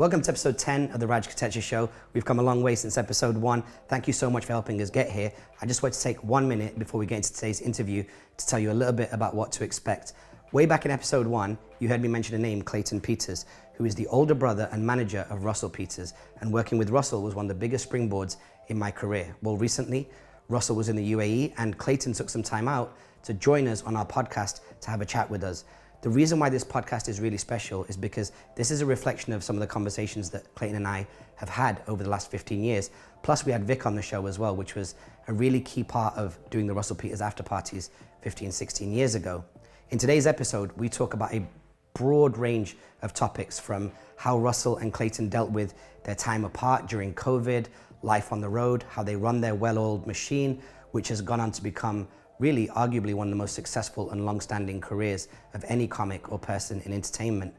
Welcome to episode 10 of the Raj Kotecha Show. We've come a long way since episode 1. Thank you so much for helping us get here. I just want to take 1 minute before we get into today's interview to tell you a little bit about what to expect. Way back in episode 1, you heard me mention a name, Clayton Peters, who is the older brother and manager of Russell Peters. And working with Russell was one of the biggest springboards in my career. Well, recently, Russell was in the UAE and Clayton took some time out to join us on our podcast to have a chat with us. The reason why this podcast is really special is because this is a reflection of some of the conversations that Clayton and I have had over the last 15 years. Plus we had Vik on the show as well, which was a really key part of doing the Russell Peters after parties 15, 16 years ago. In today's episode, we talk about a broad range of topics, from how Russell and Clayton dealt with their time apart during COVID, life on the road, how they run their well-oiled machine, which has gone on to become really arguably one of the most successful and long-standing careers of any comic or person in entertainment.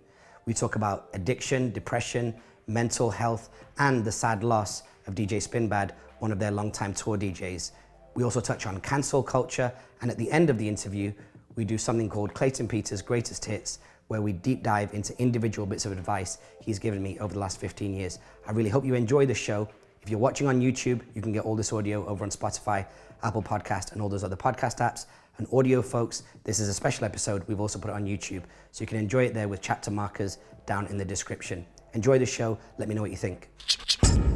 We talk about addiction, depression, mental health, and the sad loss of DJ Spinbad, one of their longtime tour DJs. We also touch on cancel culture, and at the end of the interview, we do something called Clayton Peters' Greatest Hits, where we deep dive into individual bits of advice he's given me over the last 15 years. I really hope you enjoy the show. If you're watching on YouTube, you can get all this audio over on Spotify, Apple Podcast, and all those other podcast apps. And audio, folks, this is a special episode. We've also put it on YouTube, so you can enjoy it there with chapter markers down in the description. Enjoy the show. Let me know what you think.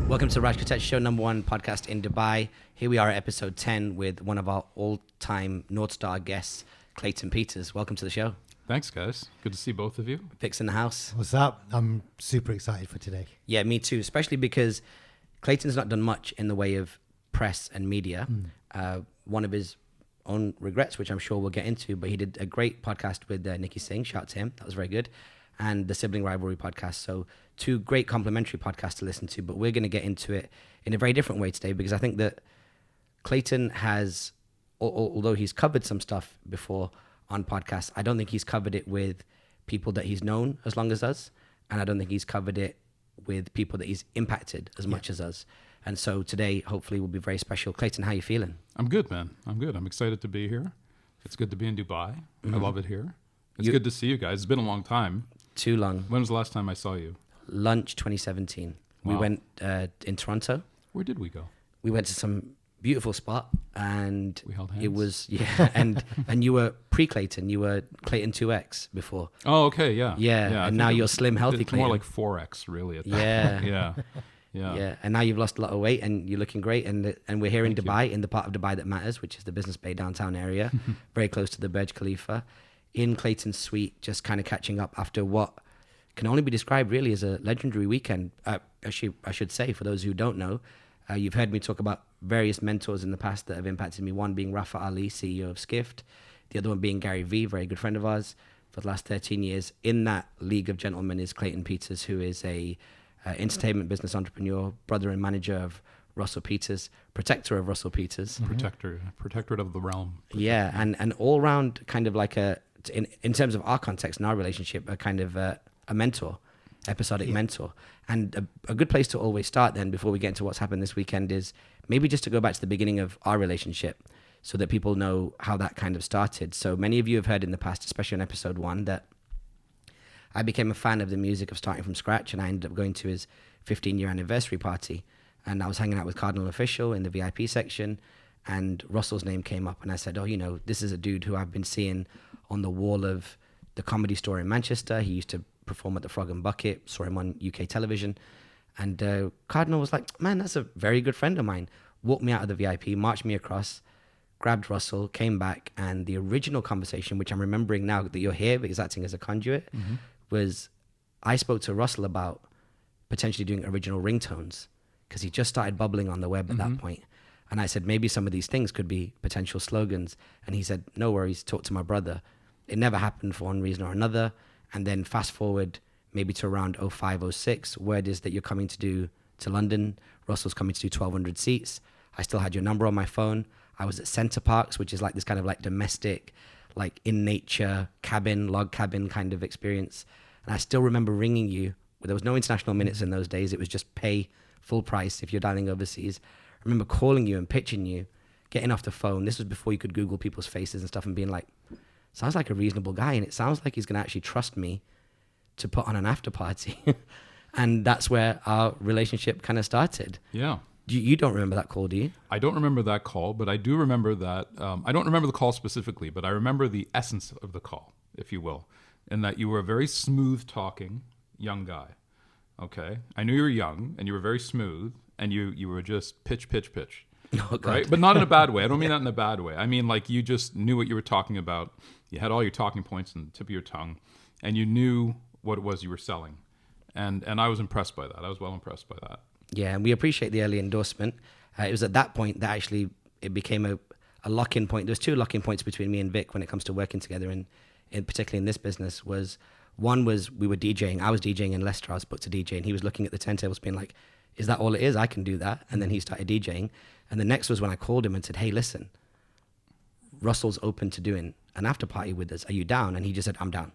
Welcome to Raj Kotecha Show, #1 podcast in Dubai. Here we are at episode 10 with one of our all-time North Star guests, Clayton Peters. Welcome to the show. Thanks, guys. Good to see both of you. Vic's in the house. What's up? I'm super excited for today. Yeah, me too, especially because Clayton's not done much in the way of press and media. One of his own regrets, which I'm sure we'll get into, but he did a great podcast with Nikki Singh. Shout out to him. That was very good. And the Sibling Rivalry podcast. So 2 great complimentary podcasts to listen to, but we're going to get into it in a very different way today, because I think that Clayton has, although he's covered some stuff before on podcasts, I don't think he's covered it with people that he's known as long as us. And I don't think he's covered it with people that he's impacted as much as us. And so today, hopefully, will be very special. Clayton, how you feeling? I'm good, man. I'm good. I'm excited to be here. It's good to be in Dubai. I love it here. It's good to see you guys. It's been a long time. Too long. When was the last time I saw you? Lunch 2017. Wow. We went in Toronto. Where did we go? We went to some beautiful spot, and we held hands. It was, and you were pre-Clayton. You were Clayton 2X before. Oh, okay, yeah. And now you're slim, healthy it's Clayton. More like 4X, really. At that point. Yeah. And now you've lost a lot of weight and you're looking great. And we're here in Dubai, in the part of Dubai that matters, which is the Business Bay downtown area, very close to the Burj Khalifa, in Clayton's suite, just kind of catching up after what can only be described really as a legendary weekend. Actually, I should say, for those who don't know, you've heard me talk about various mentors in the past that have impacted me. One being Rafa Ali, CEO of Skift. The other one being Gary Vee, very good friend of ours for the last 13 years. In that league of gentlemen is Clayton Peters, who is a entertainment business entrepreneur, brother and manager of Russell Peters, protector of Russell Peters. Protectorate of the realm. Yeah, and all round kind of like in terms of our context and our relationship, a kind of a mentor, episodic mentor. And a good place to always start then, before we get into what's happened this weekend, is maybe just to go back to the beginning of our relationship so that people know how that kind of started. So many of you have heard in the past, especially on episode 1, that I became a fan of the music of Starting From Scratch, and I ended up going to his 15-year anniversary party. And I was hanging out with Cardinal Official in the VIP section, and Russell's name came up, and I said, oh, this is a dude who I've been seeing on the wall of the Comedy Store in Manchester. He used to perform at the Frog and Bucket, saw him on UK television. And Cardinal was like, man, that's a very good friend of mine. Walked me out of the VIP, marched me across, grabbed Russell, came back, and the original conversation, which I'm remembering now that you're here because acting as a conduit, was I spoke to Russell about potentially doing original ringtones, because he just started bubbling on the web at that point. And I said, maybe some of these things could be potential slogans. And he said, no worries, talk to my brother. It never happened for one reason or another. And then fast forward maybe to around 05, 06, word is that you're coming to London. Russell's coming to do 1,200 seats. I still had your number on my phone. I was at Center Parks, which is like this kind of like domestic, like in nature cabin, log cabin kind of experience. And I still remember ringing you. There was no international minutes in those days. It was just pay full price if you're dialing overseas. I remember calling you and pitching you, getting off the phone. This was before you could Google people's faces and stuff, and being like, sounds like a reasonable guy, and it sounds like he's going to actually trust me to put on an after party. And that's where our relationship kind of started. Yeah. You don't remember that call, do you? I don't remember that call, but I do remember that. I don't remember the call specifically, but I remember the essence of the call, if you will, in that you were a very smooth talking young guy. Okay. I knew you were young and you were very smooth and you were just pitch. Oh, God. Right? But not in a bad way. I don't mean that in a bad way. I mean, like, you just knew what you were talking about. You had all your talking points on the tip of your tongue and you knew what it was you were selling. And I was impressed by that. I was well impressed by that. Yeah, and we appreciate the early endorsement. It was at that point that actually it became a lock-in point. There's two lock-in points between me and Vik when it comes to working together, and particularly in this business. One was we were DJing. I was DJing in Leicester. I was booked to DJ, and he was looking at the turntables being like, is that all it is? I can do that. And then he started DJing. And the next was when I called him and said, hey, listen, Russell's open to doing an after party with us. Are you down? And he just said, I'm down.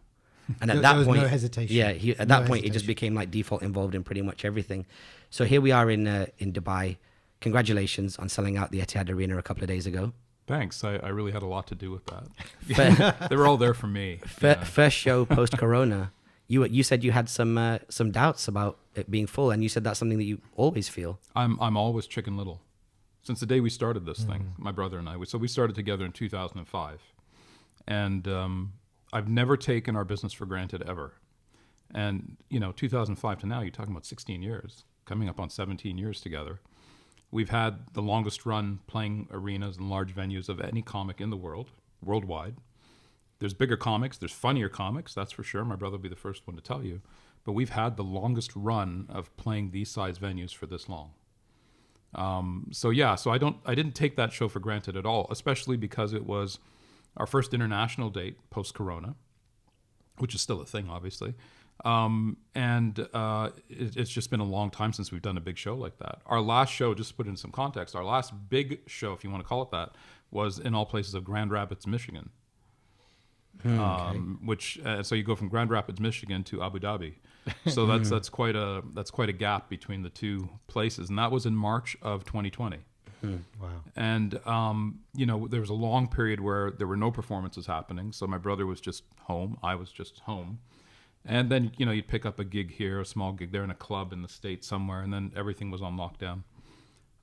And at that point, no hesitation. Yeah, at that point, it just became like default involved in pretty much everything. So here we are in Dubai. Congratulations on selling out the Etihad Arena a couple of days ago. Thanks. I really had a lot to do with that. They were all there for me. First show post Corona. You said you had some doubts about it being full, and you said that's something that you always feel. I'm always Chicken Little. Since the day we started this thing, my brother and I. So we started together in 2005, and I've never taken our business for granted ever. And 2005 to now, you're talking about 16 years, coming up on 17 years together. We've had the longest run playing arenas and large venues of any comic in the world, worldwide. There's bigger comics, there's funnier comics, that's for sure. My brother will be the first one to tell you. But we've had the longest run of playing these size venues for this long. So I didn't take that show for granted at all, especially because it was our first international date post-Corona, which is still a thing, obviously. It's just been a long time since we've done a big show like that. Our last show, just to put it in some context, our last big show, if you want to call it that, was in all places of Grand Rapids, Michigan. Okay. So you go from Grand Rapids, Michigan to Abu Dhabi. So that's quite a gap between the two places. And that was in March of 2020. Wow. And, there was a long period where there were no performances happening. So my brother was just home. I was just home. And then, you'd pick up a gig here, a small gig there in a club in the States somewhere. And then everything was on lockdown.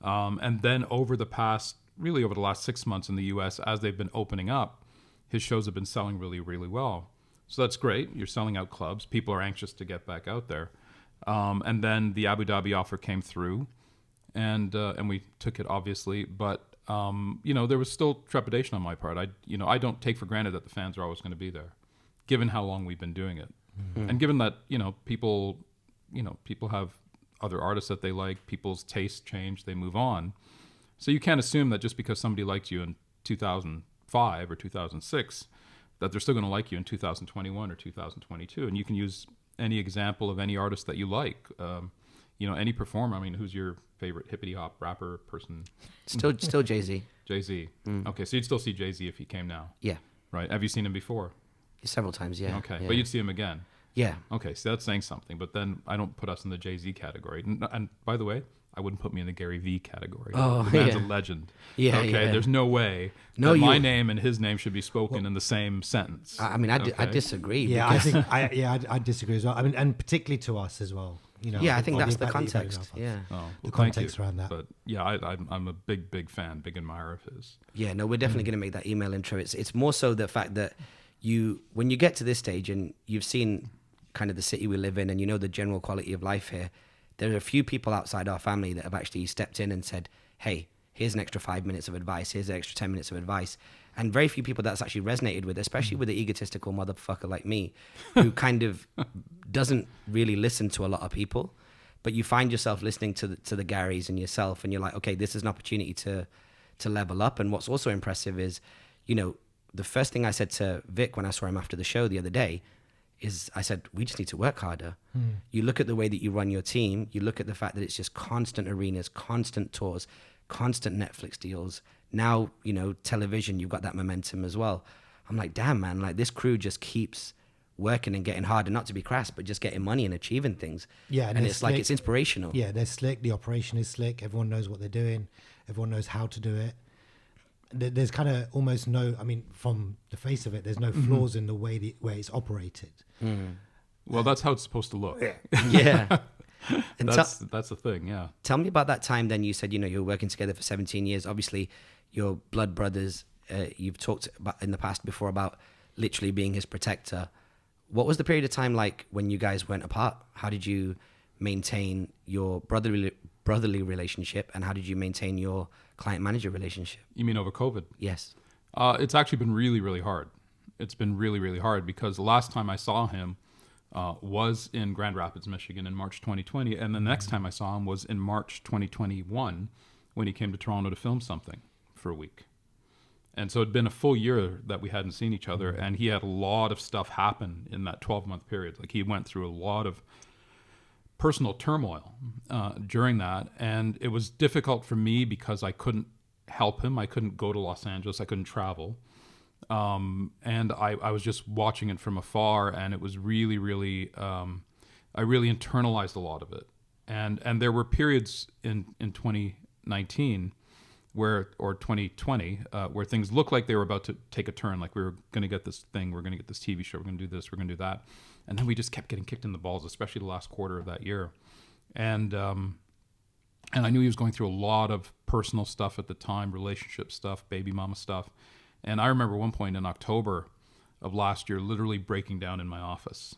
And then over the last 6 months in the US, as they've been opening up, his shows have been selling really, really well. So that's great. You're selling out clubs. People are anxious to get back out there. And then the Abu Dhabi offer came through. And we took it, obviously, but there was still trepidation on my part. I don't take for granted that the fans are always going to be there, given how long we've been doing it, and given that people have other artists that they like, people's tastes change, they move on. So you can't assume that just because somebody liked you in 2005 or 2006, that they're still going to like you in 2021 or 2022. And you can use any example of any artist that you like. Any performer. I mean, who's your favorite hippity hop rapper person? Still Jay-Z. Jay-Z. Okay, so you'd still see Jay-Z if he came now. Yeah. Right. Have you seen him before? Several times, yeah. Okay, yeah. But you'd see him again. Yeah. Okay, so that's saying something. But then I don't put us in the Jay-Z category. And by the way, I wouldn't put me in the Gary V category. Oh, the man's yeah. a legend. Yeah. Okay, yeah. there's no way that my name and his name should be spoken in the same sentence. I mean, I disagree. Yeah, I disagree as well. I mean, and particularly to us as well. Yeah, I think that's the context. Yeah. Oh, well, the context around that. But yeah, I'm a big fan, big admirer of his. Yeah, no, we're definitely going to make that email intro. It's more so the fact that when you get to this stage and you've seen kind of the city we live in and you know the general quality of life here, there are a few people outside our family that have actually stepped in and said, hey, here's an extra 5 minutes of advice, here's an extra 10 minutes of advice. And very few people that's actually resonated with, especially with the egotistical motherfucker like me, who kind of doesn't really listen to a lot of people. But you find yourself listening to the Garys and yourself, and you're like, okay, this is an opportunity to level up. And what's also impressive is, the first thing I said to Vik when I saw him after the show the other day is I said, we just need to work harder. You look at the way that you run your team, you look at the fact that it's just constant arenas, constant tours, constant Netflix deals. Now, television, you've got that momentum as well. I'm like, damn, man, like this crew just keeps working and getting harder, not to be crass, but just getting money and achieving things. Yeah. And it's slick. Like, it's inspirational. Yeah, they're slick. The operation is slick. Everyone knows what they're doing. Everyone knows how to do it. There's kind of almost from the face of it, there's no flaws in the way it's operated. Well, that's how it's supposed to look. Yeah. And that's the thing, yeah. tell me about that time then. You said, you were working together for 17 years. Obviously, you're blood brothers. You've talked about in the past before about literally being his protector. What was the period of time like when you guys went apart? How did you maintain your brotherly relationship, and how did you maintain your client-manager relationship? You mean over COVID? Yes. It's actually been really, really hard. It's been really, really hard because the last time I saw him was in Grand Rapids, Michigan in March 2020. And the next time I saw him was in March 2021 when he came to Toronto to film something for a week. And so it'd been a full year that we hadn't seen each other. And he had a lot of stuff happen in that 12-month period. Like he went through a lot of personal turmoil during that. And it was difficult for me because I couldn't help him. I couldn't go to Los Angeles. I couldn't travel. And I was just watching it from afar, and it was really, really, I really internalized a lot of it. And there were periods in 2019 or 2020, where things looked like they were about to take a turn, like we were going to get this thing, we're going to get this TV show, we're going to do this, we're going to do that. And then we just kept getting kicked in the balls, especially the last quarter of that year. And I knew he was going through a lot of personal stuff at the time, relationship stuff, baby mama stuff. And I remember one point in October of last year, literally breaking down in my office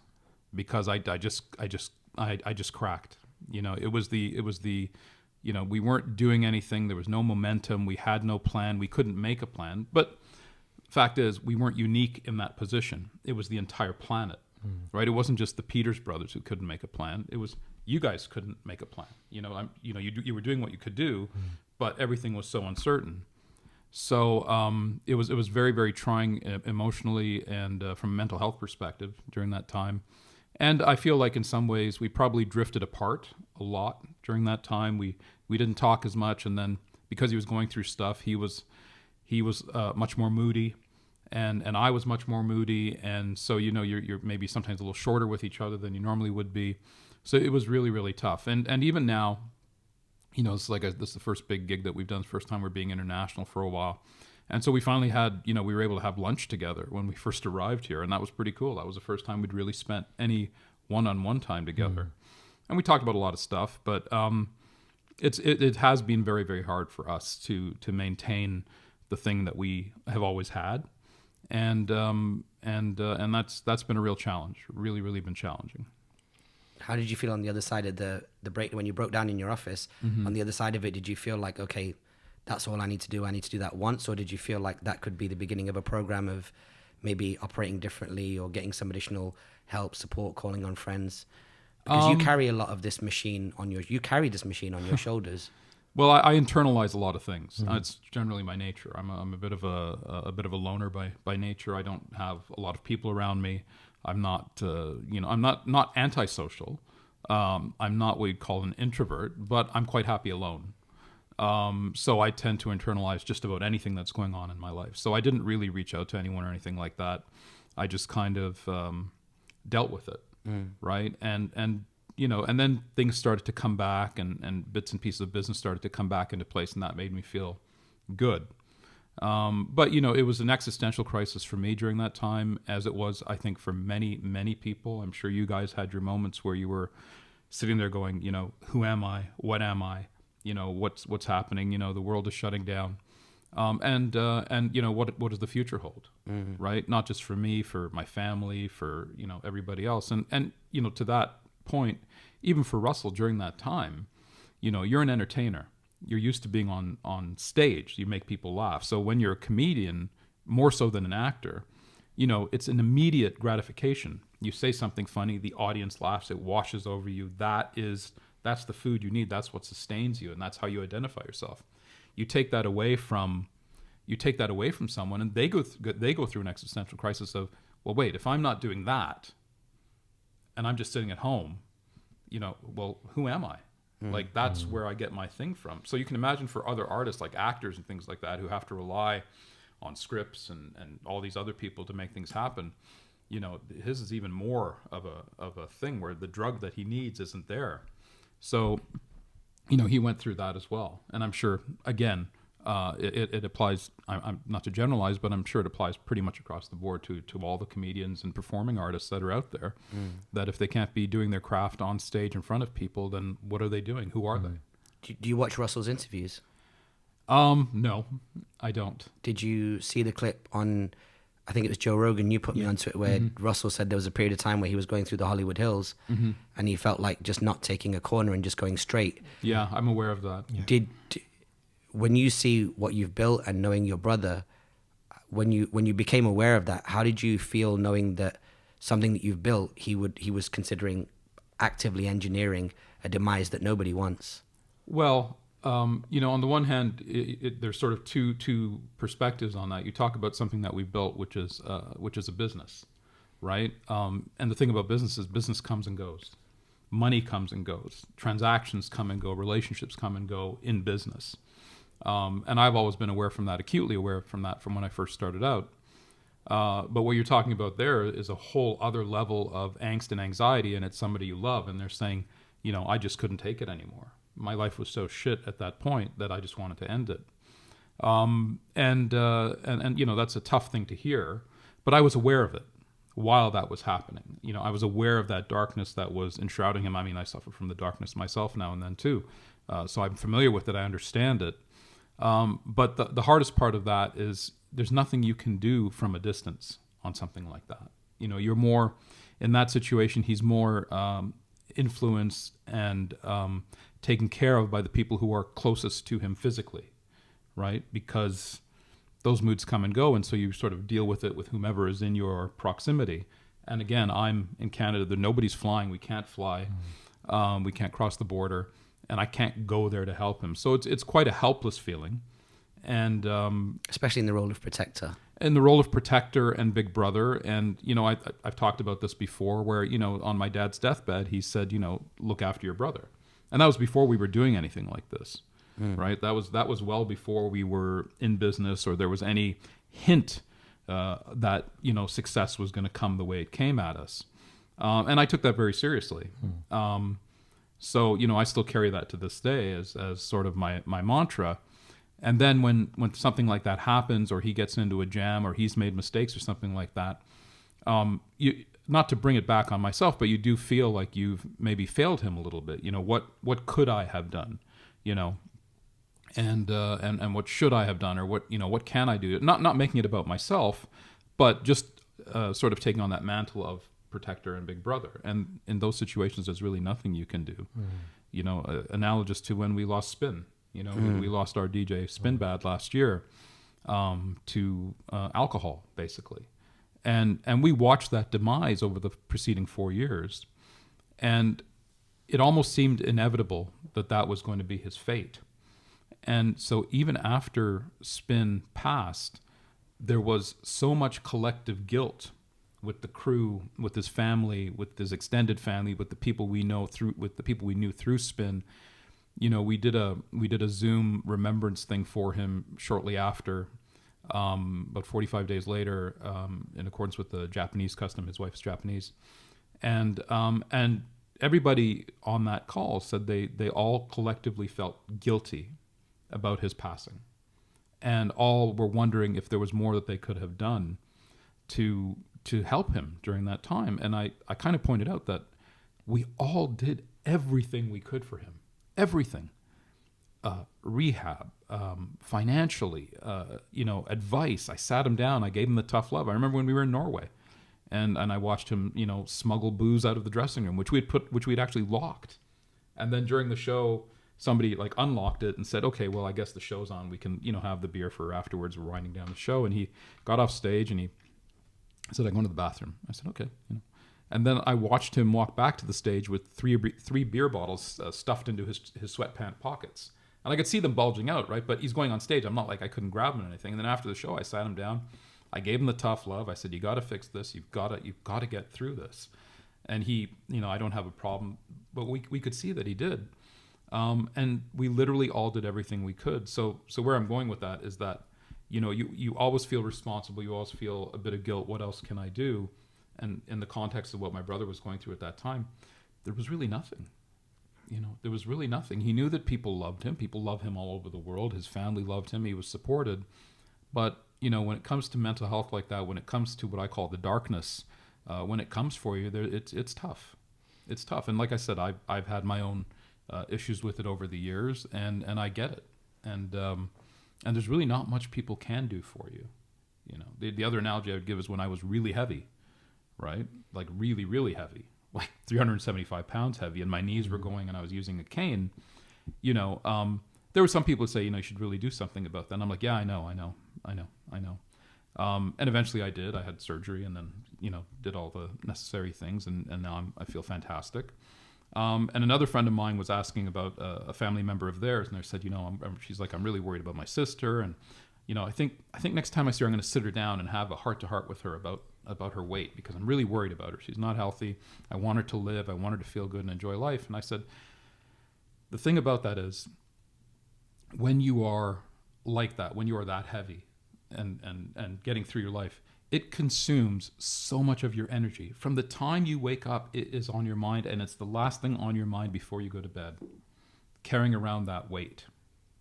because I just cracked. It was the, we weren't doing anything. There was no momentum. We had no plan. We couldn't make a plan. But fact is, we weren't unique in that position. It was the entire planet, right? It wasn't just the Peters brothers who couldn't make a plan. It was you guys couldn't make a plan. You were doing what you could do, but everything was so uncertain. So it was very, very trying emotionally and from a mental health perspective during that time. And I feel like in some ways we probably drifted apart a lot during that time. We didn't talk as much, and then because he was going through stuff, he was much more moody, and I was much more moody, and so you're maybe sometimes a little shorter with each other than you normally would be. So it was really, really tough. And even now, it's like this is the first big gig that we've done. It's the first time we're being international for a while. And so we finally had, we were able to have lunch together when we first arrived here. And that was pretty cool. That was the first time we'd really spent any one-on-one time together. And we talked about a lot of stuff, but it has been very, very hard for us to maintain the thing that we have always had. And that's been a real challenge, really, really been challenging. How did you feel on the other side of the break when you broke down in your office? On the other side of it, did you feel like, okay, that's all I need to do. I need to do that once, or did you feel like that could be the beginning of a program of maybe operating differently or getting some additional help, support, calling on friends? Because you carry a lot of this machine on your shoulders. Well, I internalize a lot of things. It's generally my nature. I'm a bit of a loner by nature. I don't have a lot of people around me. I'm not, I'm not antisocial. I'm not what you'd call an introvert, but I'm quite happy alone. So I tend to internalize just about anything that's going on in my life. So I didn't really reach out to anyone or anything like that. I just kind of dealt with it, right? And then things started to come back, and bits and pieces of business started to come back into place, and that made me feel good. But it was an existential crisis for me during that time, as it was, I think, for many, many people. I'm sure you guys had your moments where you were sitting there going, who am I? What am I? What's happening? The world is shutting down. And what does the future hold? Right? Not just for me, for my family, for, everybody else. And to that point, even for Russell during that time, you're an entertainer. You're used to being on stage. You make people laugh. So when you're a comedian, more so than an actor, it's an immediate gratification. You say something funny, the audience laughs, it washes over you. That's the food you need. That's what sustains you, and that's how you identify yourself. You take that away from someone, and they go through an existential crisis of, well, wait, if I'm not doing that, and I'm just sitting at home, well, who am I? Like, that's where I get my thing from. So you can imagine for other artists, like actors and things like that, who have to rely on scripts and all these other people to make things happen. His is even more of a thing where the drug that he needs isn't there. So, he went through that as well. And I'm sure, again, It applies. I'm not to generalize, but I'm sure it applies pretty much across the board to all the comedians and performing artists that are out there. That if they can't be doing their craft on stage in front of people, then what are they doing? Who are they? Do you watch Russell's interviews? No, I don't. Did you see the clip on, I think it was Joe Rogan, you put me onto it, where Russell said there was a period of time where he was going through the Hollywood Hills and he felt like just not taking a corner and just going straight. Yeah, I'm aware of that. Yeah. When you see what you've built and knowing your brother, when you became aware of that, how did you feel knowing that something that you've built, he was considering actively engineering a demise that nobody wants? Well, on the one hand, there's sort of two perspectives on that. You talk about something that we built, which is a business, right? And the thing about business is business comes and goes, money comes and goes, transactions come and go, relationships come and go in business. And I've always been acutely aware from that from when I first started out. But what you're talking about there is a whole other level of angst and anxiety, and it's somebody you love, and they're saying, I just couldn't take it anymore. My life was so shit at that point that I just wanted to end it. And that's a tough thing to hear, but I was aware of it while that was happening. I was aware of that darkness that was enshrouding him. I mean, I suffer from the darkness myself now and then too. So I'm familiar with it. I understand it. But the hardest part of that is there's nothing you can do from a distance on something like that. You're more, in that situation, he's more influenced and taken care of by the people who are closest to him physically, right? Because those moods come and go, and so you sort of deal with it with whomever is in your proximity. And again, I'm in Canada. Nobody's flying. We can't fly. We can't cross the border. And I can't go there to help him. So it's quite a helpless feeling. And especially in the role of protector. In the role of protector and big brother. And, I've talked about this before where, on my dad's deathbed, he said, look after your brother. And that was before we were doing anything like this, right? That was well before we were in business or there was any hint that, success was going to come the way it came at us. And I took that very seriously. So, I still carry that to this day as sort of my mantra. And then when something like that happens or he gets into a jam or he's made mistakes or something like that, not to bring it back on myself, but you do feel like you've maybe failed him a little bit. What could I have done? And what should I have done, or what can I do? Not making it about myself, but just sort of taking on that mantle of protector and big brother. And in those situations, there's really nothing you can do. Analogous to when we lost Spin. We lost our DJ Spinbad last year to alcohol, basically. And we watched that demise over the preceding 4 years. And it almost seemed inevitable that was going to be his fate. And so even after Spin passed, there was so much collective guilt with the crew, with his family, with his extended family, with the people we knew through Spin. We did a Zoom remembrance thing for him shortly after, about 45 days later, in accordance with the Japanese custom. His wife's Japanese, and everybody on that call said they all collectively felt guilty about his passing, and all were wondering if there was more that they could have done to help him during that time. And I kind of pointed out that we all did everything we could for him. Everything. Rehab, financially, advice. I sat him down. I gave him the tough love. I remember when we were in Norway and I watched him, smuggle booze out of the dressing room, which we'd actually locked. And then during the show, somebody unlocked it and said, okay, well, I guess the show's on. We can, have the beer for afterwards. We're winding down the show. And he got off stage and he said, I'm going to the bathroom. I said, okay. And then I watched him walk back to the stage with three beer bottles stuffed into his sweatpant pockets. And I could see them bulging out, right? But he's going on stage. I'm not I couldn't grab him or anything. And then after the show, I sat him down. I gave him the tough love. I said, you got to fix this. You've got to get through this. And he, I don't have a problem. But we could see that he did. And we literally all did everything we could. So where I'm going with that is that, you always feel responsible. You always feel a bit of guilt. What else can I do? And in the context of what my brother was going through at that time, there was really nothing. there was really nothing. He knew that people loved him. People love him all over the world. His family loved him. He was supported. But, when it comes to mental health like that, when it comes to what I call the darkness, when it comes for you, it's tough. It's tough. And like I said, I've had my own issues with it over the years, and I get it. And there's really not much people can do for you. The other analogy I would give is when I was really heavy, right? Like really, really heavy, like 375 pounds heavy, and my knees were going and I was using a cane, there were some people who say, you should really do something about that. And I'm like, yeah, I know. And eventually I did. I had surgery and then, did all the necessary things. And now I feel fantastic. And another friend of mine was asking about a family member of theirs. And I said, she's like, I'm really worried about my sister. And, I think next time I see her, I'm going to sit her down and have a heart-to-heart with her about her weight, because I'm really worried about her. She's not healthy. I want her to live. I want her to feel good and enjoy life. And I said, the thing about that is, when you are like that, when you are that heavy and getting through your life, it consumes so much of your energy. From the time you wake up, it is on your mind, and it's the last thing on your mind before you go to bed, carrying around that weight,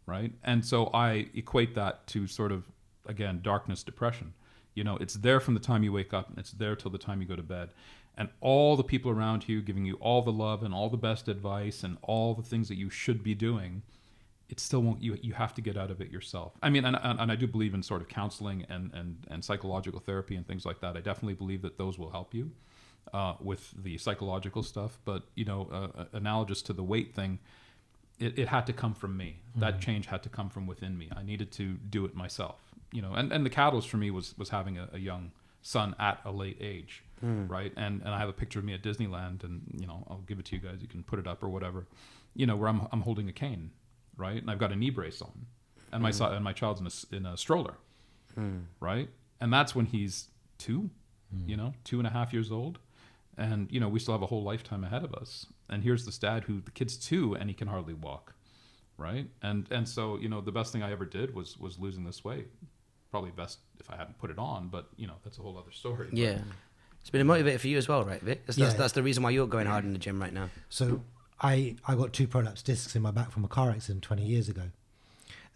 right? And so I equate that to sort of, again, darkness, depression. It's there from the time you wake up, and it's there till the time you go to bed. And all the people around you giving you all the love and all the best advice and all the things that you should be doing, it still won't. You have to get out of it yourself. I mean, and I do believe in sort of counseling and psychological therapy and things like that. I definitely believe that those will help you with the psychological stuff. But analogous to the weight thing, it had to come from me. Mm-hmm. That change had to come from within me. I needed to do it myself. And the catalyst for me was having a young son at a late age, right? And I have a picture of me at Disneyland, and I'll give it to you guys. You can put it up or whatever. Where I'm holding a cane. Right, and I've got a knee brace on, and my child's in a stroller, right, and that's when he's 2, 2.5 years old, and we still have a whole lifetime ahead of us. And here's this dad who the kid's 2 and he can hardly walk, right, and so the best thing I ever did was losing this weight. Probably best if I hadn't put it on, but that's a whole other story. Yeah, it's been a motivator for you as well, right, Vic? That's the reason why you're going hard in the gym right now. So. I got 2 prolapse discs in my back from a car accident 20 years ago.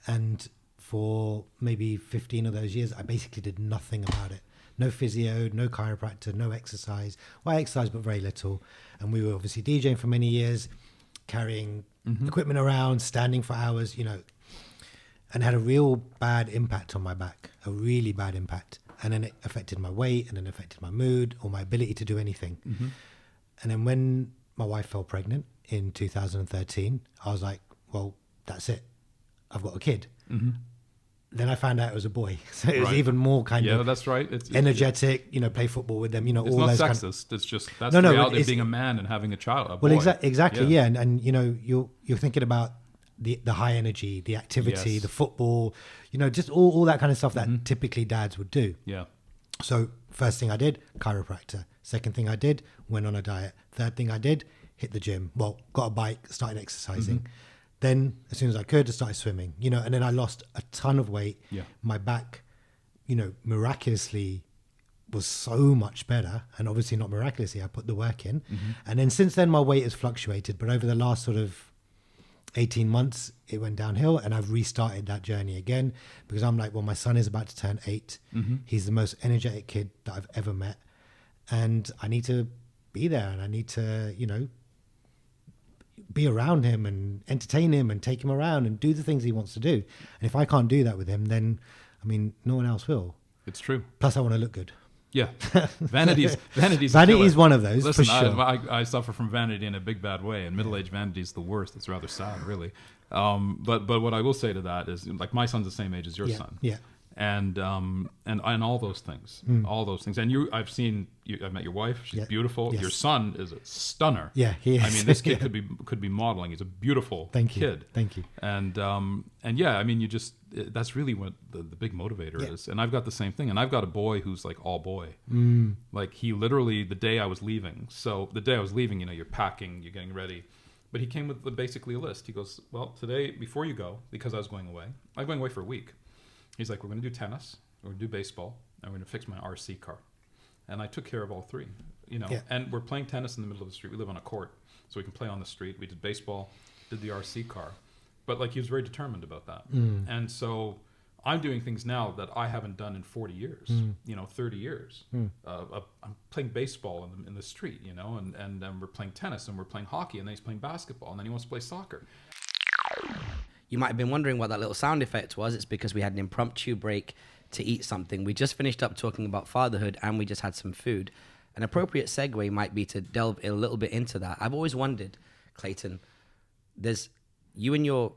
And for maybe 15 of those years, I basically did nothing about it. No physio, no chiropractor, no exercise. Well, I exercised, but very little. And we were obviously DJing for many years, carrying equipment around, standing for hours, and had a real bad impact on my back, a really bad impact. And then it affected my weight, and then affected my mood or my ability to do anything. Mm-hmm. And then when my wife fell pregnant, in 2013, I was like, well, that's it. I've got a kid. Mm-hmm. Then I found out it was a boy. So it was even more kind of that's right. It's energetic, play football with them, it's all not those sexist. It's just, that's the reality of being a man and having a child, a boy. Well, exactly, yeah. And you're thinking about the high energy, the activity, the football, just all that kind of stuff that typically dads would do. Yeah. So first thing I did, chiropractor. Second thing I did, went on a diet. Third thing I did, hit the gym. Well, got a bike, started exercising. Mm-hmm. Then, as soon as I could, I started swimming. And then I lost a ton of weight. Yeah. My back, miraculously was so much better. And obviously not miraculously, I put the work in. Mm-hmm. And then since then, my weight has fluctuated. But over the last sort of 18 months, it went downhill. And I've restarted that journey again. Because I'm like, well, my son is about to turn 8. Mm-hmm. He's the most energetic kid that I've ever met. And I need to be there. And I need to, be around him and entertain him and take him around and do the things he wants to do. And if I can't do that with him, then, no one else will. It's true. Plus, I want to look good. Yeah. Vanity's one of those. Listen, for sure. I suffer from vanity in a big bad way, and middle-aged vanity is the worst. It's rather sad, really. But what I will say to that is, like, my son's the same age as your son. Yeah. And all those things, And I've met your wife. She's beautiful. Yes. Your son is a stunner. Yeah, he is. I mean, this kid could be modeling. He's a beautiful kid. Thank you. And yeah, I mean, that's really what the big motivator is. And I've got the same thing. And I've got a boy who's like all boy. Mm. Like, he literally, the day I was leaving, you're packing, you're getting ready. But he came with basically a list. He goes, well, today, before you go, because I'm going away for a week. He's like, we're going to do tennis, we're going to do baseball, and we're going to fix my RC car. And I took care of all 3, and we're playing tennis in the middle of the street. We live on a court. so we can play on the street. We did baseball, did the RC car, but like he was very determined about that. And so I'm doing things now that I haven't done in 40 years, 30 years. I'm playing baseball in the street, and then we're playing tennis and we're playing hockey, and then he's playing basketball, and then he wants to play soccer. You might have been wondering what that little sound effect was. It's because we had an impromptu break to eat something. We just finished up talking about fatherhood and we just had some food. An appropriate segue might be to delve a little bit into that. I've always wondered, Clayton, you and your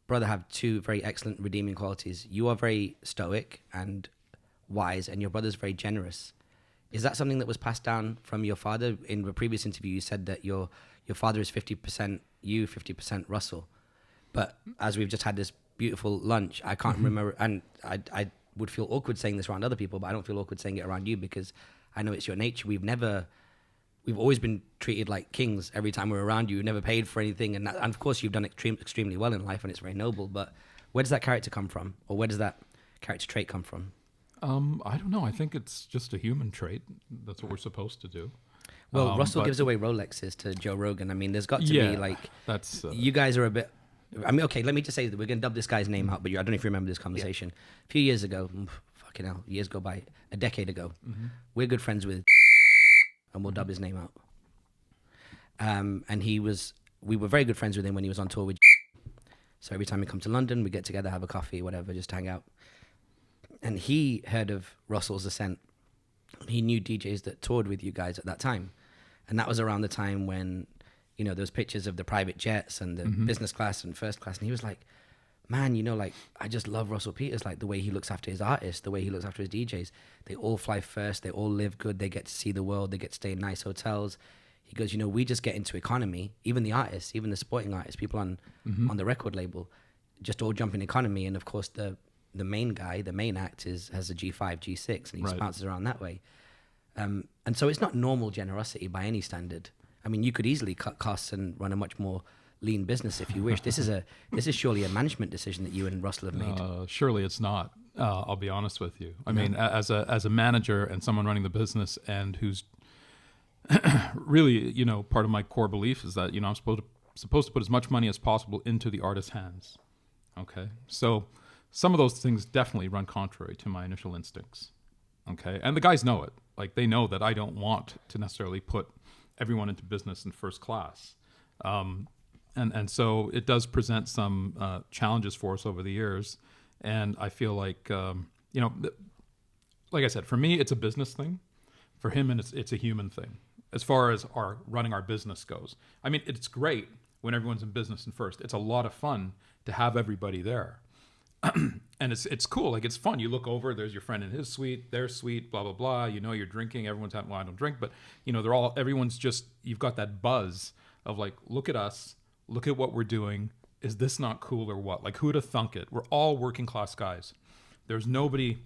brother have two very excellent redeeming qualities. You are very stoic and wise, and your brother's very generous. Is that something that was passed down from your father? In a previous interview, you said that your father is 50% you, 50% Russell. But as we've just had this beautiful lunch, I can't remember, and I would feel awkward saying this around other people, but I don't feel awkward saying it around you because I know it's your nature. We've always been treated like kings every time we're around you. We've never paid for anything. And of course, you've done extremely well in life, and it's very noble. But where does that character come from? Or where does that character trait come from? I don't know. I think it's just a human trait. That's what we're supposed to do. Well, Russell gives away Rolexes to Joe Rogan. I mean, there's got to be like... That's, you guys are a bit... I mean, okay, let me just say that we're going to dub this guy's name out, but I don't know if you remember this conversation. Yeah. A few years ago, fucking hell, years go by, a decade ago, we're good friends with... and we'll dub his name out. And we were very good friends with him when he was on tour with. So every time we come to London, we get together, have a coffee, whatever, just hang out. And he heard of Russell's Ascent. He knew DJs that toured with you guys at that time. And that was around the time when, there was pictures of the private jets and the business class and first class. And he was like, man, I just love Russell Peters, like the way he looks after his artists, the way he looks after his DJs. They all fly first, they all live good, they get to see the world, they get to stay in nice hotels. He goes, we just get into economy, even the artists, even the sporting artists, people on the record label, just all jump in economy. And of course, the main guy, the main act has a G5, G6, and he bounces around that way. And so it's not normal generosity by any standard. I mean, you could easily cut costs and run a much more lean business if you wish. This is surely a management decision that you and Russell have made. Surely it's not. I'll be honest with you. I mean, as a manager and someone running the business, and who's really, part of my core belief is that I'm supposed to put as much money as possible into the artist's hands. Okay, so some of those things definitely run contrary to my initial instincts. Okay, and the guys know it. Like, they know that I don't want to necessarily put everyone into business in first class. And so it does present some challenges for us over the years. And I feel like, like I said, for me, it's a business thing. For him, and it's a human thing. As far as running our business goes. I mean, it's great when everyone's in business in first. It's a lot of fun to have everybody there. And it's cool. Like, it's fun. You look over, there's your friend in his suite, their suite, blah, blah, blah. You're drinking. Everyone's having, well, I don't drink. But, everyone's just, you've got that buzz of like, look at us. Look at what we're doing. Is this not cool or what? Like, who'd have thunk it? We're all working class guys. There's nobody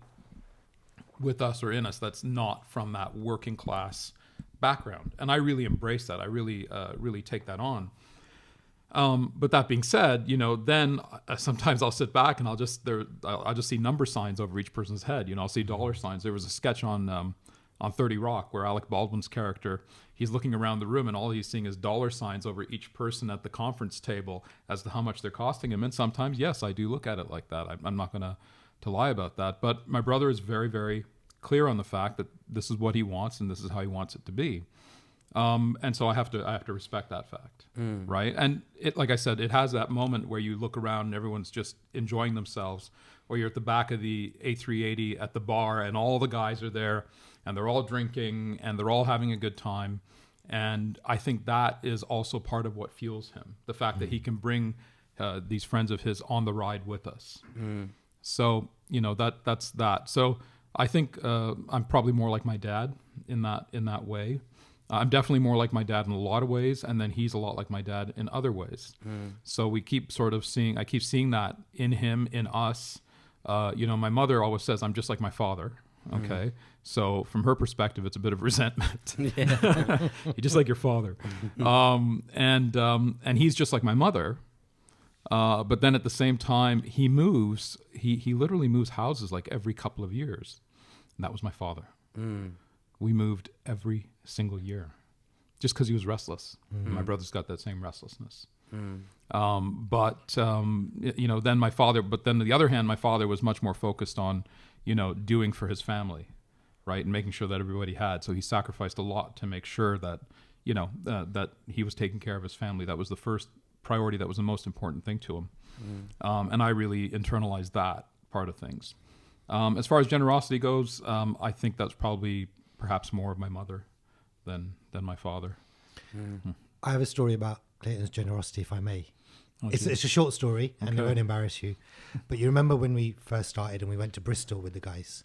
with us or in us that's not from that working class background. And I really embrace that. I really take that on. But that being said, then sometimes I'll sit back and I'll just see number signs over each person's head. I'll see dollar signs. There was a sketch on 30 Rock where Alec Baldwin's character, he's looking around the room and all he's seeing is dollar signs over each person at the conference table as to how much they're costing him. And sometimes, yes, I do look at it like that. I'm not going to lie about that. But my brother is very, very clear on the fact that this is what he wants and this is how he wants it to be. And so I have to respect that fact, right? And it, like I said, it has that moment where you look around and everyone's just enjoying themselves, or you're at the back of the A380 at the bar and all the guys are there and they're all drinking and they're all having a good time. And I think that is also part of what fuels him, the fact that he can bring these friends of his on the ride with us. So, that's that. So I think I'm probably more like my dad in that way. I'm definitely more like my dad in a lot of ways, and then he's a lot like my dad in other ways. So we keep I keep seeing that in him, in us. My mother always says, I'm just like my father. Okay. So from her perspective, it's a bit of resentment. You're just like your father. And he's just like my mother. But then at the same time, he moves. He literally moves houses like every couple of years. And that was my father. We moved every single year just because he was restless. My brother's got that same restlessness. Then my father, but then on the other hand, my father was much more focused on, doing for his family, right? And making sure that everybody had. So he sacrificed a lot to make sure that, that he was taking care of his family. That was the first priority. That was the most important thing to him. And I really internalized that part of things. As far as generosity goes, I think that's probably perhaps more of my mother than my father. I have a story about Clayton's generosity, if I may. It's a short story, and it won't embarrass you. But you remember when we first started and we went to Bristol with the guys?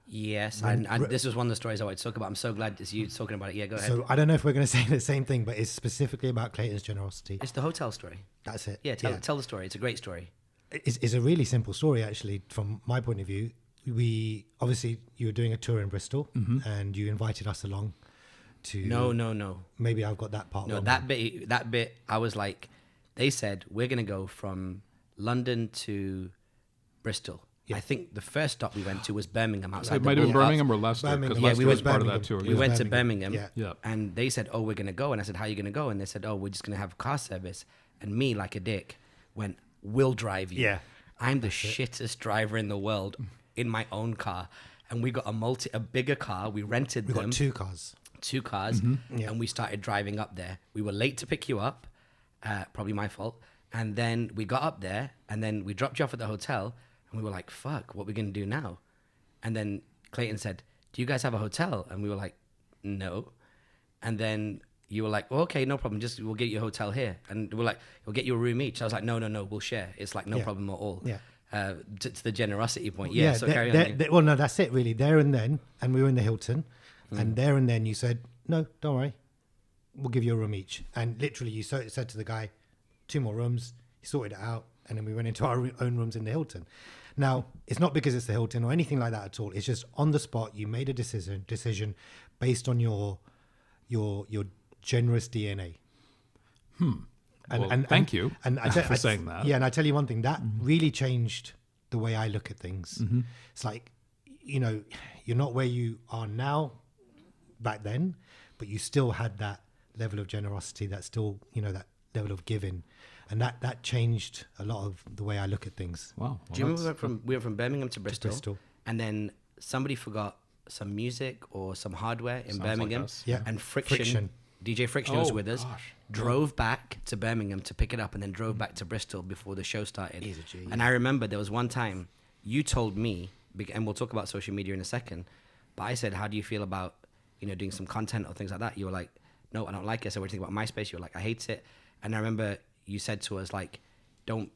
Yes, and this was one of the stories I wanted to talk about. I'm so glad it's you talking about it. Yeah, go ahead. So I don't know if we're going to say the same thing, but it's specifically about Clayton's generosity. It's the hotel story. That's it. Yeah, tell the story. It's a great story. It's a really simple story, actually, from my point of view. You were doing a tour in Bristol, and you invited us along to... No. Maybe I've got that part wrong. That bit, I was like, they said, we're going to go from London to Bristol. Yeah. I think the first stop we went to was Birmingham outside. It might have been Birmingham or Leicester, because Leicester was part of that tour. We went to Birmingham, yeah. And they said, we're going to go. And I said, how are you going to go? And they said, we're just going to have car service. And me, like a dick, went, we'll drive you. Yeah. I'm the shittest driver in the world in my own car. And we got a bigger car. We rented them. We got two cars. And we started driving up there. We were late to pick you up, probably my fault. And then we got up there, and then we dropped you off at the hotel, and we were like, fuck, what are we going to do now? And then Clayton said, do you guys have a hotel? And we were like, no. And then you were like, well, okay, no problem. We'll get you a hotel here. And we're like, we'll get you a room each. I was like, no, we'll share. It's like, no problem at all. Yeah. To the generosity point. Yeah, so carry on. Well, no, that's it, really. There and then, and we were in the Hilton, and there and then you said, no, don't worry. We'll give you a room each. And literally you said to the guy, 2 more rooms. He sorted it out. And then we went into our own rooms in the Hilton. Now, it's not because it's the Hilton or anything like that at all. It's just on the spot. You made a decision based on your generous DNA. Thank you for saying that. Yeah, and I tell you one thing, that really changed the way I look at things. It's like, you're not where you are now back then, but you still had that level of generosity, that still, that level of giving. And that changed a lot of the way I look at things. Wow. Well, do you remember we were from Birmingham to Bristol, and then somebody forgot some music or some hardware in Birmingham, and Friction. DJ Friction was with us, drove back to Birmingham to pick it up, and then drove back to Bristol before the show started. He's a G. And I remember there was one time you told me, and we'll talk about social media in a second, but I said, how do you feel about, doing some content or things like that? You were like, no, I don't like it. So we're thinking about MySpace. You were like, I hate it. And I remember you said to us, like, don't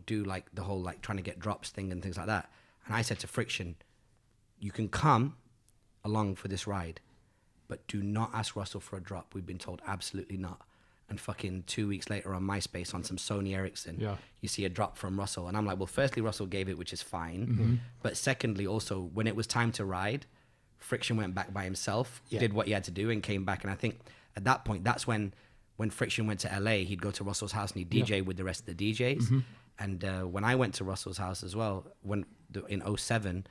do like the whole like trying to get drops thing and things like that. And I said to Friction, you can come along for this ride, but do not ask Russell for a drop. We've been told absolutely not. And fucking 2 weeks later on MySpace on some Sony Ericsson, you see a drop from Russell. And I'm like, well, firstly, Russell gave it, which is fine. But secondly, also, when it was time to ride, Friction went back by himself, did what he had to do, and came back. And I think at that point, that's when Friction went to LA, he'd go to Russell's house and he'd DJ with the rest of the DJs. And when I went to Russell's house as well, in 07,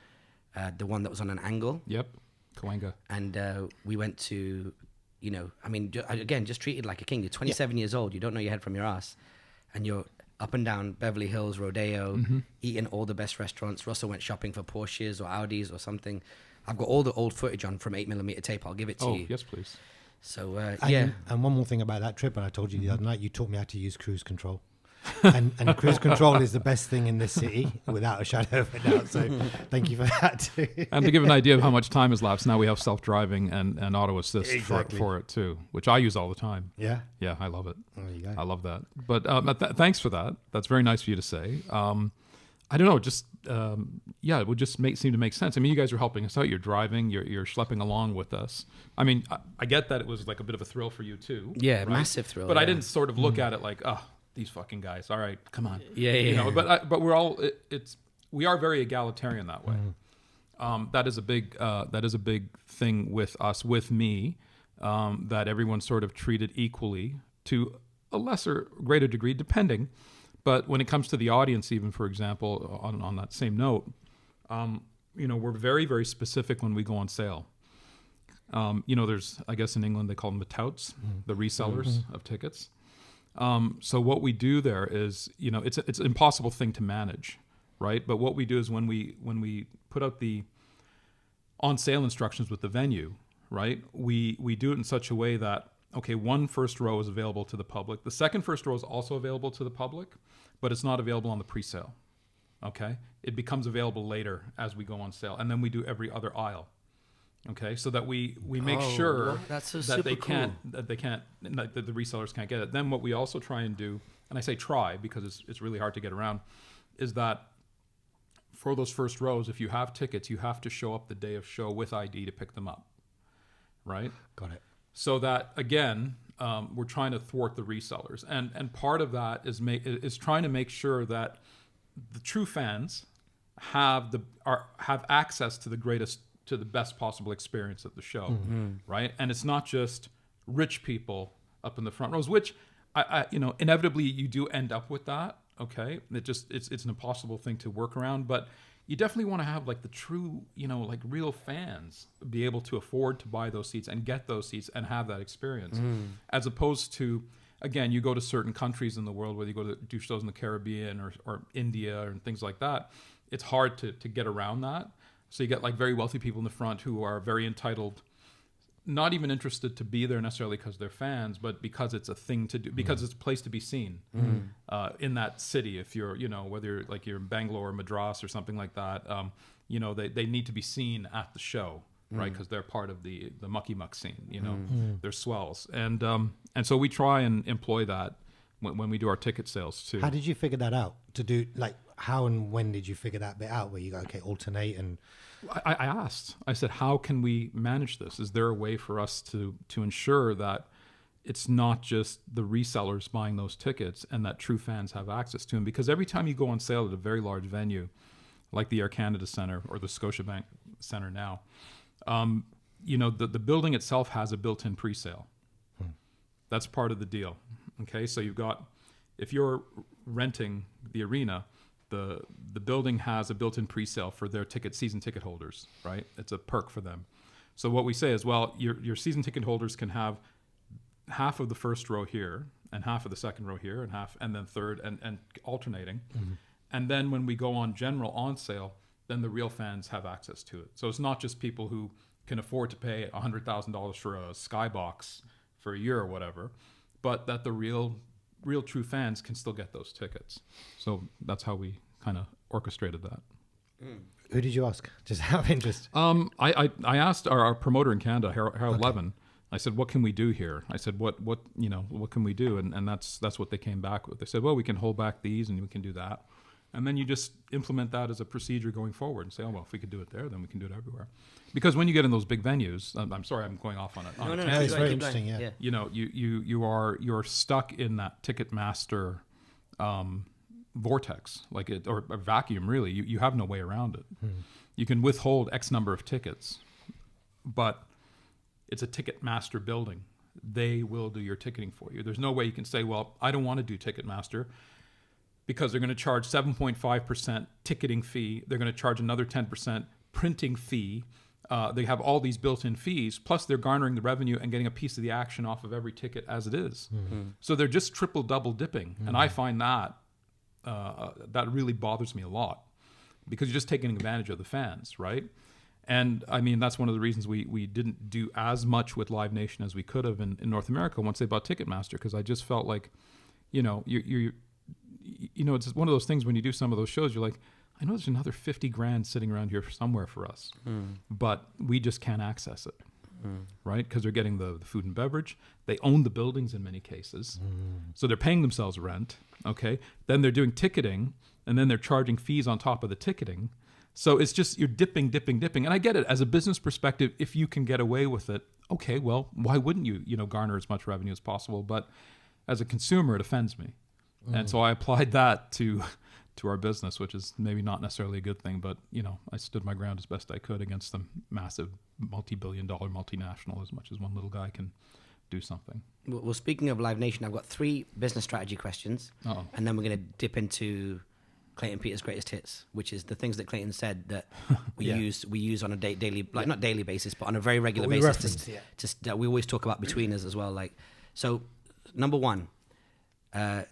the one that was on an angle. Yep. Cahuenga. And we went to, again, just treated like a king. You're 27 years old. You don't know your head from your ass. And you're up and down Beverly Hills, Rodeo, eating all the best restaurants. Russell went shopping for Porsches or Audis or something. I've got all the old footage on from 8mm tape. I'll give it to you. Oh, yes, please. So, And one more thing about that trip, and I told you the other night, you taught me how to use cruise control. and cruise control is the best thing in this city, without a shadow of a doubt. So thank you for that too. And to give an idea of how much time has lapsed, now we have self-driving and auto assist for it too, which I use all the time. Yeah? Yeah, I love it. There you go. I love that. But thanks for that. That's very nice for you to say. I don't know, just, it would just seem to make sense. I mean, you guys are helping us out. You're driving, you're schlepping along with us. I mean, I get that it was like a bit of a thrill for you too. Yeah, right? massive thrill. But I didn't sort of look at it like, these fucking guys. All right, come on. Yeah. But we're all, we are very egalitarian that way. That is a big thing with us, with me, that everyone's sort of treated equally to a greater degree, depending. But when it comes to the audience, even for example, on that same note, we're very, very specific when we go on sale. There's, I guess in England they call them the touts, the resellers of tickets. So what we do there is, it's an impossible thing to manage, right? But what we do is when we put out the on sale instructions with the venue, right? We do it in such a way that, okay, one first row is available to the public. The second first row is also available to the public, but it's not available on the pre-sale. Okay, it becomes available later as we go on sale, and then we do every other aisle. Okay, so that we make sure that the resellers can't get it. Then what we also try and do, and I say try because it's really hard to get around, is that for those first rows, if you have tickets, you have to show up the day of show with ID to pick them up. Right? Got it. So that again, we're trying to thwart the resellers, and part of that is trying to make sure that the true fans have access to the best possible experience at the show, right? And it's not just rich people up in the front rows, which I inevitably you do end up with that. Okay, it's an impossible thing to work around, but you definitely want to have like the true, like real fans be able to afford to buy those seats and get those seats and have that experience, as opposed to, again, you go to certain countries in the world, whether you go to do shows in the Caribbean or India and things like that, it's hard to get around that. So you get like very wealthy people in the front who are very entitled, not even interested to be there necessarily because they're fans, but because it's a thing to do, because it's a place to be seen in that city. If you're, whether you're in Bangalore or Madras or something like that, they need to be seen at the show, right? Because they're part of the mucky muck scene, they're swells. And so we try and employ that when we do our ticket sales too. How did you figure that out? How and when did you figure that bit out where you go, okay, alternate? And I asked, I said, how can we manage this? Is there a way for us to ensure that it's not just the resellers buying those tickets and that true fans have access to them? Because every time you go on sale at a very large venue, like the Air Canada Centre or the Scotiabank Centre now, the building itself has a built-in pre-sale. That's part of the deal. Okay, so if you're renting the arena, the building has a built-in pre-sale for their season ticket holders, right? It's a perk for them. So what we say is, well, your season ticket holders can have half of the first row here and half of the second row here and then third and alternating. And then when we go on general on sale, then the real fans have access to it. So it's not just people who can afford to pay $100,000 for a skybox for a year or whatever, but that the real true fans can still get those tickets. So that's how we kind of orchestrated that. Who did you ask? Just out of interest. I asked our promoter in Canada, Harold Levin. I said, what can we do here? I said, what can we do? And that's what they came back with. They said, well, we can hold back these and we can do that. And then you just implement that as a procedure going forward and say, oh, well, if we could do it there, then we can do it everywhere. Because when you get in those big venues, I'm sorry, I'm going off on it. No, it's very interesting, yeah. You're stuck in that Ticketmaster vortex, or a vacuum, really. You have no way around it. You can withhold X number of tickets, but it's a Ticketmaster building. They will do your ticketing for you. There's no way you can say, well, I don't want to do Ticketmaster, because they're going to charge 7.5% ticketing fee. They're going to charge another 10% printing fee. They have all these built-in fees, plus they're garnering the revenue and getting a piece of the action off of every ticket as it is. So they're just double dipping. And I find that really bothers me a lot, because you're just taking advantage of the fans, right? And I mean, that's one of the reasons we didn't do as much with Live Nation as we could have in North America once they bought Ticketmaster, because I just felt like, it's one of those things when you do some of those shows, you're like, I know there's another 50 grand sitting around here somewhere for us, but we just can't access it, right? Because they're getting the food and beverage. They own the buildings in many cases. So they're paying themselves rent, okay? Then they're doing ticketing, and then they're charging fees on top of the ticketing. So it's just, you're dipping. And I get it. As a business perspective, if you can get away with it, okay, well, why wouldn't you, garner as much revenue as possible? But as a consumer, it offends me. And so I applied that to our business, which is maybe not necessarily a good thing, but I stood my ground as best I could against the massive multi-billion-dollar multinational, as much as one little guy can do something. Well, speaking of Live Nation, I've got 3 business strategy questions, and then we're going to dip into Clayton Peters' greatest hits, which is the things that Clayton said that we Yeah. use on a daily, like not daily basis, but on a very regular But we basis. reference, yeah. Just that we always talk about between us as well. Like, so number one,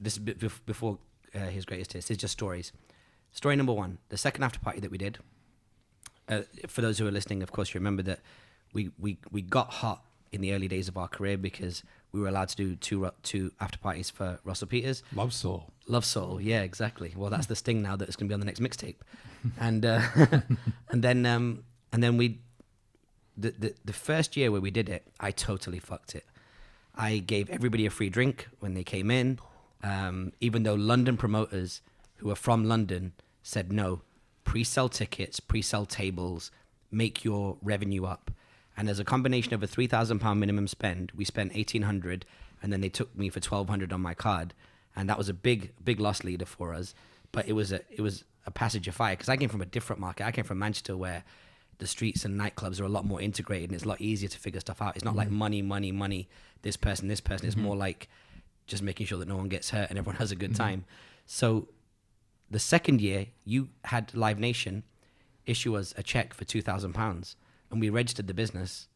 this is before his greatest hits. It's just stories. Story number one, the second after party that we did. For those who are listening, of course, you remember that we got hot in the early days of our career because we were allowed to do two after parties for Russell Peters. Love Soul. Love Soul, yeah, exactly. Well, that's the sting now that it's going to be on the next mixtape, and then we, the first year where we did it, I totally fucked it. I gave everybody a free drink when they came in, even though London promoters who are from London said no, pre-sell tickets, pre-sell tables, make your revenue up. And as a combination of a £3,000 minimum spend, we spent 1,800, and then they took me for 1,200 on my card, and that was a big loss leader for us. But it was a passage of fire because I came from a different market. I came from Manchester, where the streets and nightclubs are a lot more integrated, and it's a lot easier to figure stuff out. It's not like money. This person. It's more like just making sure that no one gets hurt and everyone has a good time. So the second year, you had Live Nation issue us a check for £2,000. And we registered the business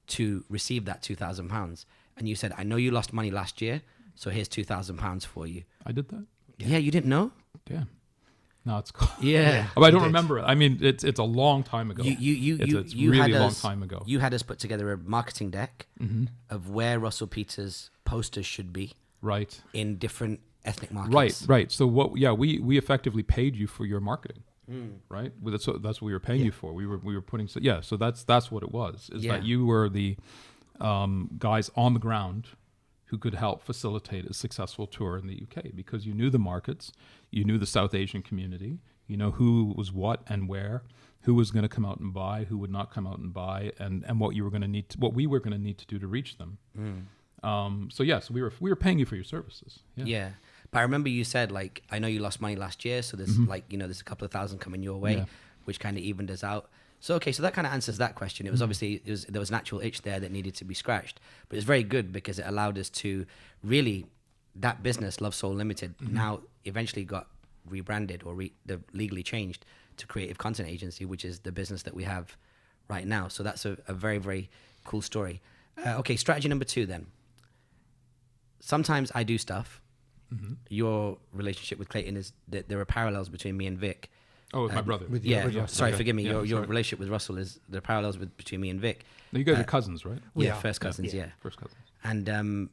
to receive that £2,000. And you said, I know you lost money last year, so here's £2,000 for you. I did that. Yeah, you didn't know? Damn. No, it's cool. Yeah. But I don't remember it. I mean, it's a long time ago. It's really had a long us, time ago. You had us put together a marketing deck of where Russell Peters' posters should be. Right. In different ethnic markets. Right. So we effectively paid you for your marketing. Right, that's what we were paying you for. We were putting so that's what it was. Is that you were the guys on the ground who could help facilitate a successful tour in the UK because you knew the markets, you knew the South Asian community, you know who was what and where, who was going to come out and buy, who would not come out and buy, and what you were going to need, what we were going to need to do to reach them. So yes, we were paying you for your services. Yeah. But I remember you said, like, I know you lost money last year, so there's there's a couple of thousand coming your way, which kind of evened us out. So okay, so that kind of answers that question. It was obviously there was an actual itch there that needed to be scratched, but it's very good because it allowed us to really, that business, Love Soul Limited, now eventually got rebranded or legally changed to Creative Content Agency, which is the business that we have right now. So that's a very, very cool story. Okay, strategy number 2 then. Sometimes I do stuff. Your relationship with Clayton is that there are parallels between me and Vik. Oh, with my brother. Sorry, okay. forgive me. Yeah, Your relationship with Russell is there are parallels between me and Vik. Now you guys are cousins, right? First cousins. Yeah. First cousins. And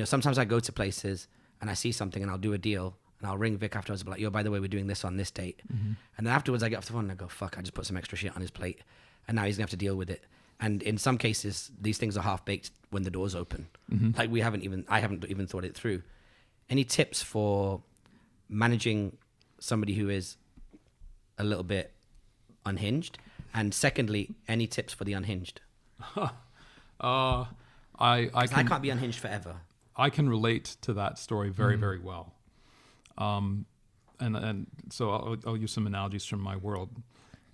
sometimes I go to places and I see something and I'll do a deal and I'll ring Vik afterwards and be like, yo, by the way, we're doing this on this date. And then afterwards I get off the phone and I go, fuck, I just put some extra shit on his plate and now he's gonna have to deal with it. And in some cases, these things are half baked when the doors open. Like I haven't even thought it through. Any tips for managing somebody who is a little bit unhinged? And secondly, any tips for the unhinged? I can't be unhinged forever. I can relate to that story very, very well. And so I'll use some analogies from my world.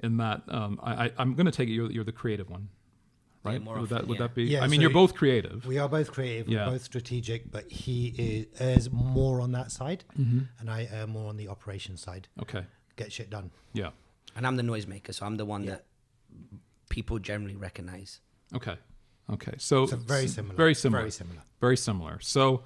In that, I'm going to take it you're the creative one, right? Yeah, would that be? Yeah, I mean, so you're both creative. We are both creative. Yeah. We're both strategic, but he is more on that side, and I am more on the operations side. Okay. Get shit done. Yeah. And I'm the noisemaker, so I'm the one that people generally recognize. Okay. So very similar. Very similar. Very similar. Very similar. So,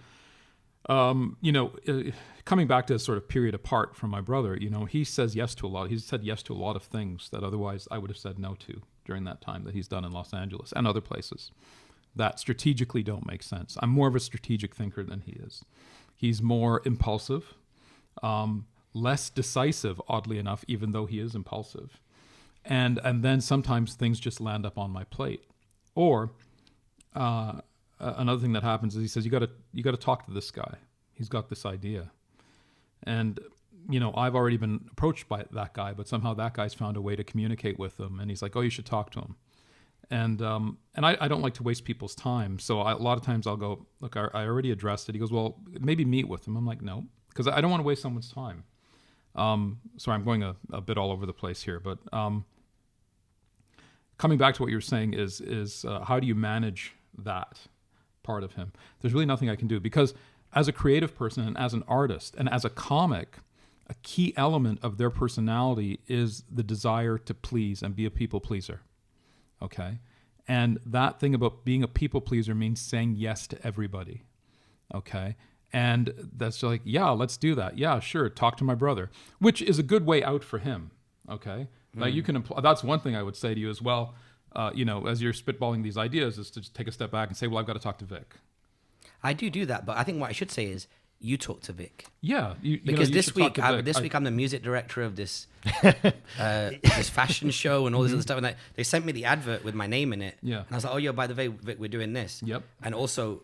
coming back to a sort of period apart from my brother, he says yes to a lot. He's said yes to a lot of things that otherwise I would have said no to during that time that he's done in Los Angeles and other places that strategically don't make sense. I'm more of a strategic thinker than he is. He's more impulsive, less decisive, oddly enough, even though he is impulsive. And then sometimes things just land up on my plate. Or another thing that happens is he says, you got to talk to this guy. He's got this idea. And, I've already been approached by that guy, but somehow that guy's found a way to communicate with him. And he's like, oh, you should talk to him. And I don't like to waste people's time. So a lot of times I'll go, look, I already addressed it. He goes, well, maybe meet with him. I'm like, no, because I don't want to waste someone's time. Sorry, I'm going a bit all over the place here, but coming back to what you're saying is how do you manage that part of him? There's really nothing I can do because as a creative person and as an artist and as a comic, a key element of their personality is the desire to please and be a people pleaser. Okay. And that thing about being a people pleaser means saying yes to everybody. Okay. And that's like, yeah, let's do that. Yeah, sure. Talk to my brother, which is a good way out for him. Okay. Like you can that's one thing I would say to you as well. As you're spitballing these ideas, is to just take a step back and say, well, I've got to talk to Vik. I do that, but I think what I should say is you talk to Vik. Yeah, because this week I'm the music director of this this fashion show and all this other stuff, and they sent me the advert with my name in it. Yeah, and I was like, oh yeah, by the way, Vik, we're doing this. Yep. And also,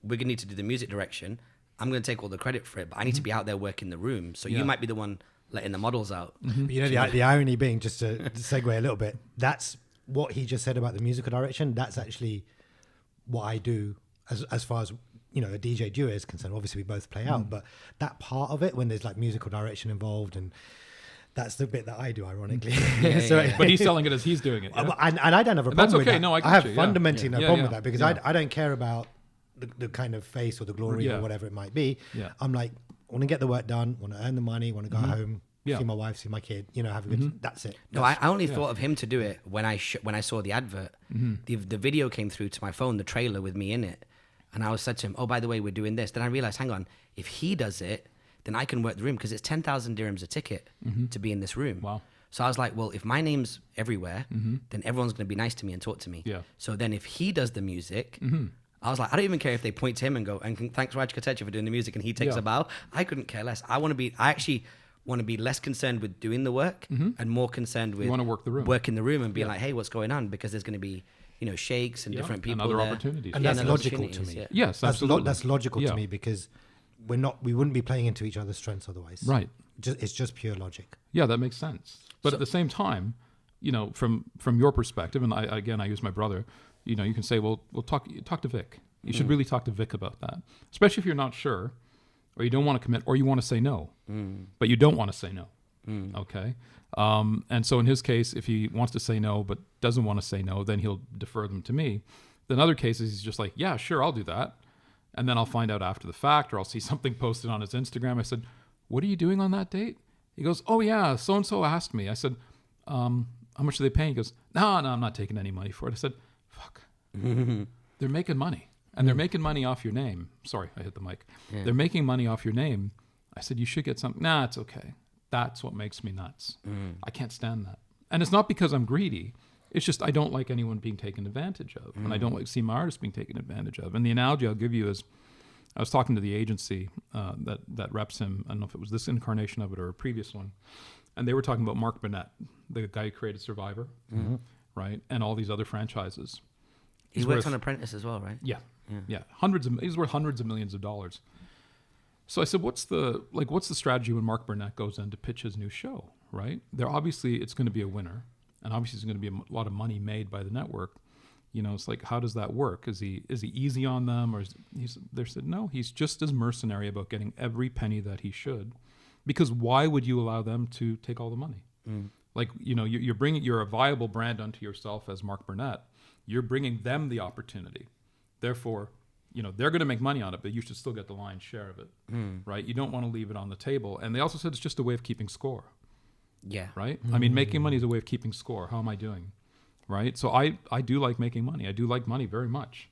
we're gonna need to do the music direction. I'm gonna take all the credit for it, but I need to be out there working the room. So you might be the one letting the models out. The irony being, just to segue a little bit, that's what he just said about the musical direction. That's actually what I do as far as a DJ duo is concerned. Obviously we both play out, but that part of it, when there's like musical direction involved, and that's the bit that I do, ironically. But he's selling it as he's doing it. Yeah? And I don't have a problem with that. No, I have fundamentally no problem with that, because I don't care about the kind of face or the glory or whatever it might be. Yeah. I'm like, I want to get the work done, want to earn the money, want to go home, see my wife, see my kid, have a good. That's it. No, I only thought of him to do it when I saw the advert. The video came through to my phone, the trailer with me in it, and I was said to him, "Oh, by the way, we're doing this." Then I realized, hang on, if he does it, then I can work the room, because it's 10,000 dirhams a ticket to be in this room. Wow. So I was like, well, if my name's everywhere, then everyone's going to be nice to me and talk to me. Yeah. So then if he does the music, I was like, I don't even care if they point to him and go, and thanks Raj Kotecha for doing the music, and he takes a bow. I couldn't care less. I actually want to be less concerned with doing the work and more concerned with working the room and being like, hey, what's going on? Because there's going to be, sheikhs and different people and other there. opportunities. And that's logical to me. Yeah. Yes, absolutely. That's logical to me, because we wouldn't be playing into each other's strengths otherwise. Right. It's just pure logic. Yeah, that makes sense. But at the same time, from your perspective, and I use my brother, you can say, well, talk to Vik. You should really talk to Vik about that, especially if you're not sure, or you don't want to commit, or you want to say no, but you don't want to say no. Okay. And so in his case, if he wants to say no, but doesn't want to say no, then he'll defer them to me. Then other cases, he's just like, yeah, sure, I'll do that. And then I'll find out after the fact, or I'll see something posted on his Instagram. I said, what are you doing on that date? He goes, oh yeah, so-and-so asked me. I said, how much are they paying? He goes, no, I'm not taking any money for it. I said, fuck, they're making money. And they're making money off your name. Sorry, I hit the mic. Yeah. They're making money off your name. I said, you should get something. Nah, it's okay. That's what makes me nuts. I can't stand that. And it's not because I'm greedy. It's just I don't like anyone being taken advantage of. And I don't like see my artists being taken advantage of. And the analogy I'll give you is, I was talking to the agency that reps him. I don't know if it was this incarnation of it or a previous one. And they were talking about Mark Burnett, the guy who created Survivor, right? And all these other franchises. He works on Apprentice as well, right? Yeah. He's worth hundreds of millions of dollars. So I said, what's the strategy when Mark Burnett goes in to pitch his new show, right? It's going to be a winner, and obviously there's going to be a lot of money made by the network. It's like, how does that work? Is he easy on them, or they said no, he's just as mercenary about getting every penny that he should, because why would you allow them to take all the money? Like, you're a viable brand unto yourself as Mark Burnett. You're bringing them the opportunity. Therefore, they're going to make money on it, but you should still get the lion's share of it, right? You don't want to leave it on the table. And they also said it's just a way of keeping score. Yeah. Right? I mean, making money is a way of keeping score. How am I doing? Right? So I do like making money. I do like money very much.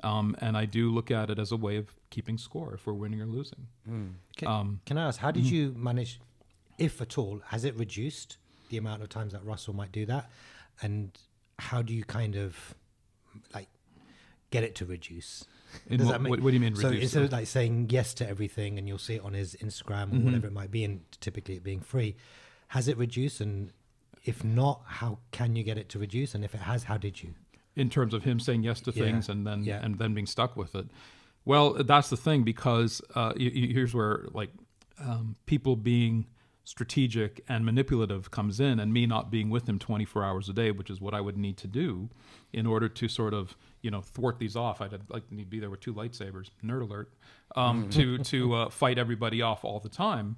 And I do look at it as a way of keeping score if we're winning or losing. Can I ask, how did you manage, if at all, has it reduced the amount of times that Russell might do that? And how do you kind of get it to reduce? What do you mean reduce? So instead of like saying yes to everything, and you'll see it on his Instagram or whatever it might be, and typically it being free, has it reduced? And if not, how can you get it to reduce? And if it has, how did you? In terms of him saying yes to things and then being stuck with it. Well, that's the thing, because here's where people being strategic and manipulative comes in, and me not being with him 24 hours a day, which is what I would need to do in order to sort of thwart these off. I'd like to be there with two lightsabers, nerd alert, to fight everybody off all the time,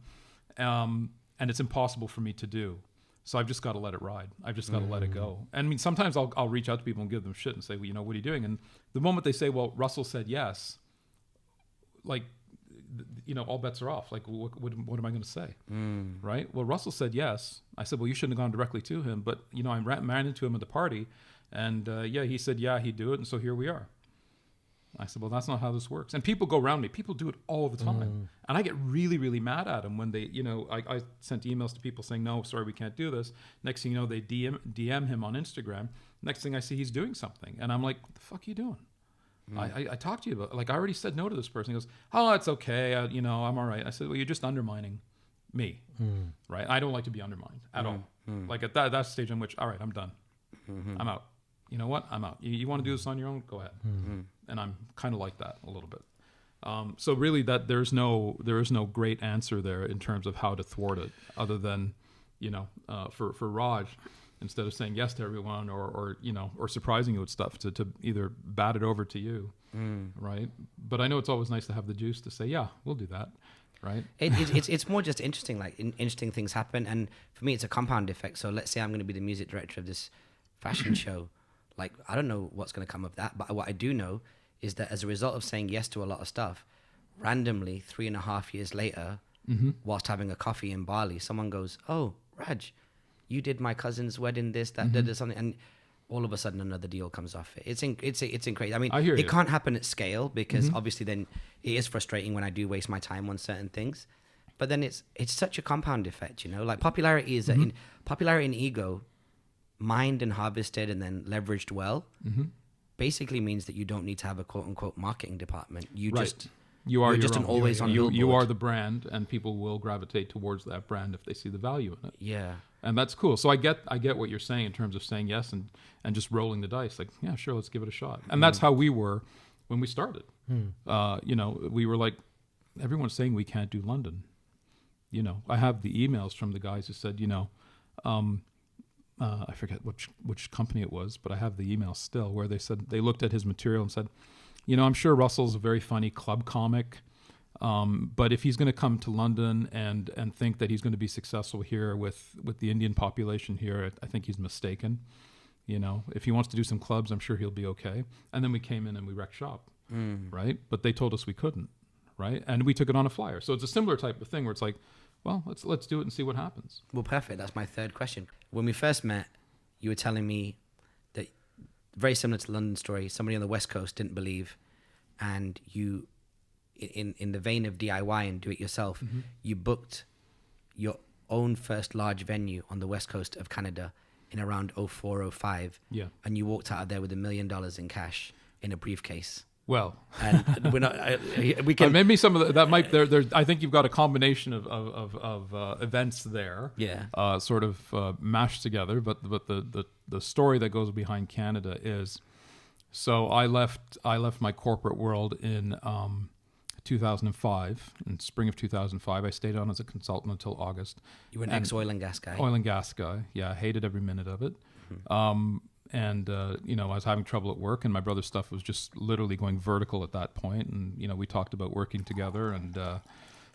and it's impossible for me to do. So I've just got to let it ride. I've just got to let it go. And I mean, sometimes I'll reach out to people and give them shit and say, well, what are you doing? And the moment they say, well, Russell said yes, all bets are off. Like, what am I going to say? Right? Well, Russell said yes. I said, well, you shouldn't have gone directly to him. But, I ran into him at the party. And, he said, yeah, he'd do it. And so here we are. I said, well, that's not how this works. And people go around me. People do it all the time. And I get really, really mad at them when they, I sent emails to people saying, no, sorry, we can't do this. Next thing you know, they DM him on Instagram. Next thing I see, he's doing something. And I'm like, what the fuck are you doing? I talked to you about, like, I already said no to this person. He goes, oh, it's okay. I'm all right. I said, well, you're just undermining me, right? I don't like to be undermined at all. Like at that stage in which, all right, I'm done. I'm out. You know what? I'm out. You want to do this on your own? Go ahead. And I'm kind of like that a little bit. So really that there is no great answer there in terms of how to thwart it other than, for Raj, instead of saying yes to everyone or surprising you with stuff to either bat it over to you. Right. But I know it's always nice to have the juice to say, yeah, we'll do that. Right. It's more just interesting, like interesting things happen. And for me, it's a compound effect. So let's say I'm going to be the music director of this fashion show. Like, I don't know what's going to come of that. But what I do know is that as a result of saying yes to a lot of stuff, randomly 3.5 years later, whilst having a coffee in Bali, someone goes, oh, Raj, you did my cousin's wedding, this, that, did something. And all of a sudden another deal comes off it. It's incredible. I mean, it can't happen at scale because obviously then it is frustrating when I do waste my time on certain things. But then it's such a compound effect, like popularity is popularity and ego mined and harvested and then leveraged well basically means that you don't need to have a quote unquote marketing department. You're just an always on billboard. You are the brand, and people will gravitate towards that brand if they see the value in it. Yeah. And that's cool. So I get what you're saying in terms of saying yes and just rolling the dice. Like, yeah, sure, let's give it a shot. And that's how we were when we started. We were like, everyone's saying we can't do London. I have the emails from the guys who said, I forget which company it was, but I have the email still where they said they looked at his material and said, I'm sure Russell's a very funny club comic, but if he's going to come to London and think that he's going to be successful here with the Indian population here, I think he's mistaken. If he wants to do some clubs, I'm sure he'll be okay. And then we came in and we wrecked shop, right? But they told us we couldn't, right? And we took it on a flyer. So it's a similar type of thing where it's like, well, let's do it and see what happens. Well, perfect. That's my third question. When we first met, you were telling me that, very similar to the London story, somebody on the West Coast didn't believe, and you, in the vein of DIY and do it yourself, you booked your own first large venue on the West Coast of Canada in around 04, 05. Yeah. And you walked out of there with $1 million in cash in a briefcase. Well, and we're not. We can maybe some of that might there. I think you've got a combination of events there. Yeah. Sort of mashed together. But the story that goes behind Canada is, so I left my corporate world in 2005. In spring of 2005, I stayed on as a consultant until August. You were an ex-oil and gas guy. Oil and gas guy. Yeah, I hated every minute of it. And I was having trouble at work, and my brother's stuff was just literally going vertical at that point. And we talked about working together, and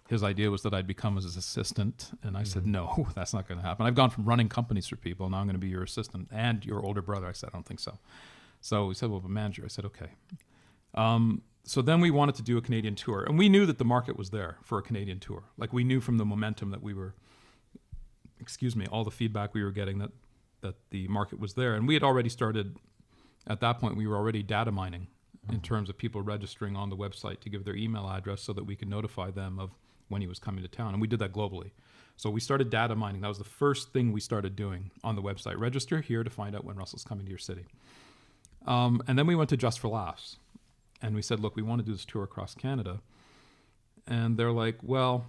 his idea was that I'd become his assistant, and I said, no, that's not going to happen. I've gone from running companies for people, now I'm going to be your assistant and your older brother. I said, I don't think so. So he said, well, I'm a manager. I said, okay. So then we wanted to do a Canadian tour, and we knew that the market was there for a Canadian tour. Like, we knew from the momentum that we were, all the feedback we were getting that the market was there. And we had already started, at that point, we were already data mining in terms of people registering on the website to give their email address so that we could notify them of when he was coming to town. And we did that globally. So we started data mining. That was the first thing we started doing on the website. Register here to find out when Russell's coming to your city. And then we went to Just for Laughs. And we said, look, we want to do this tour across Canada. And they're like, well,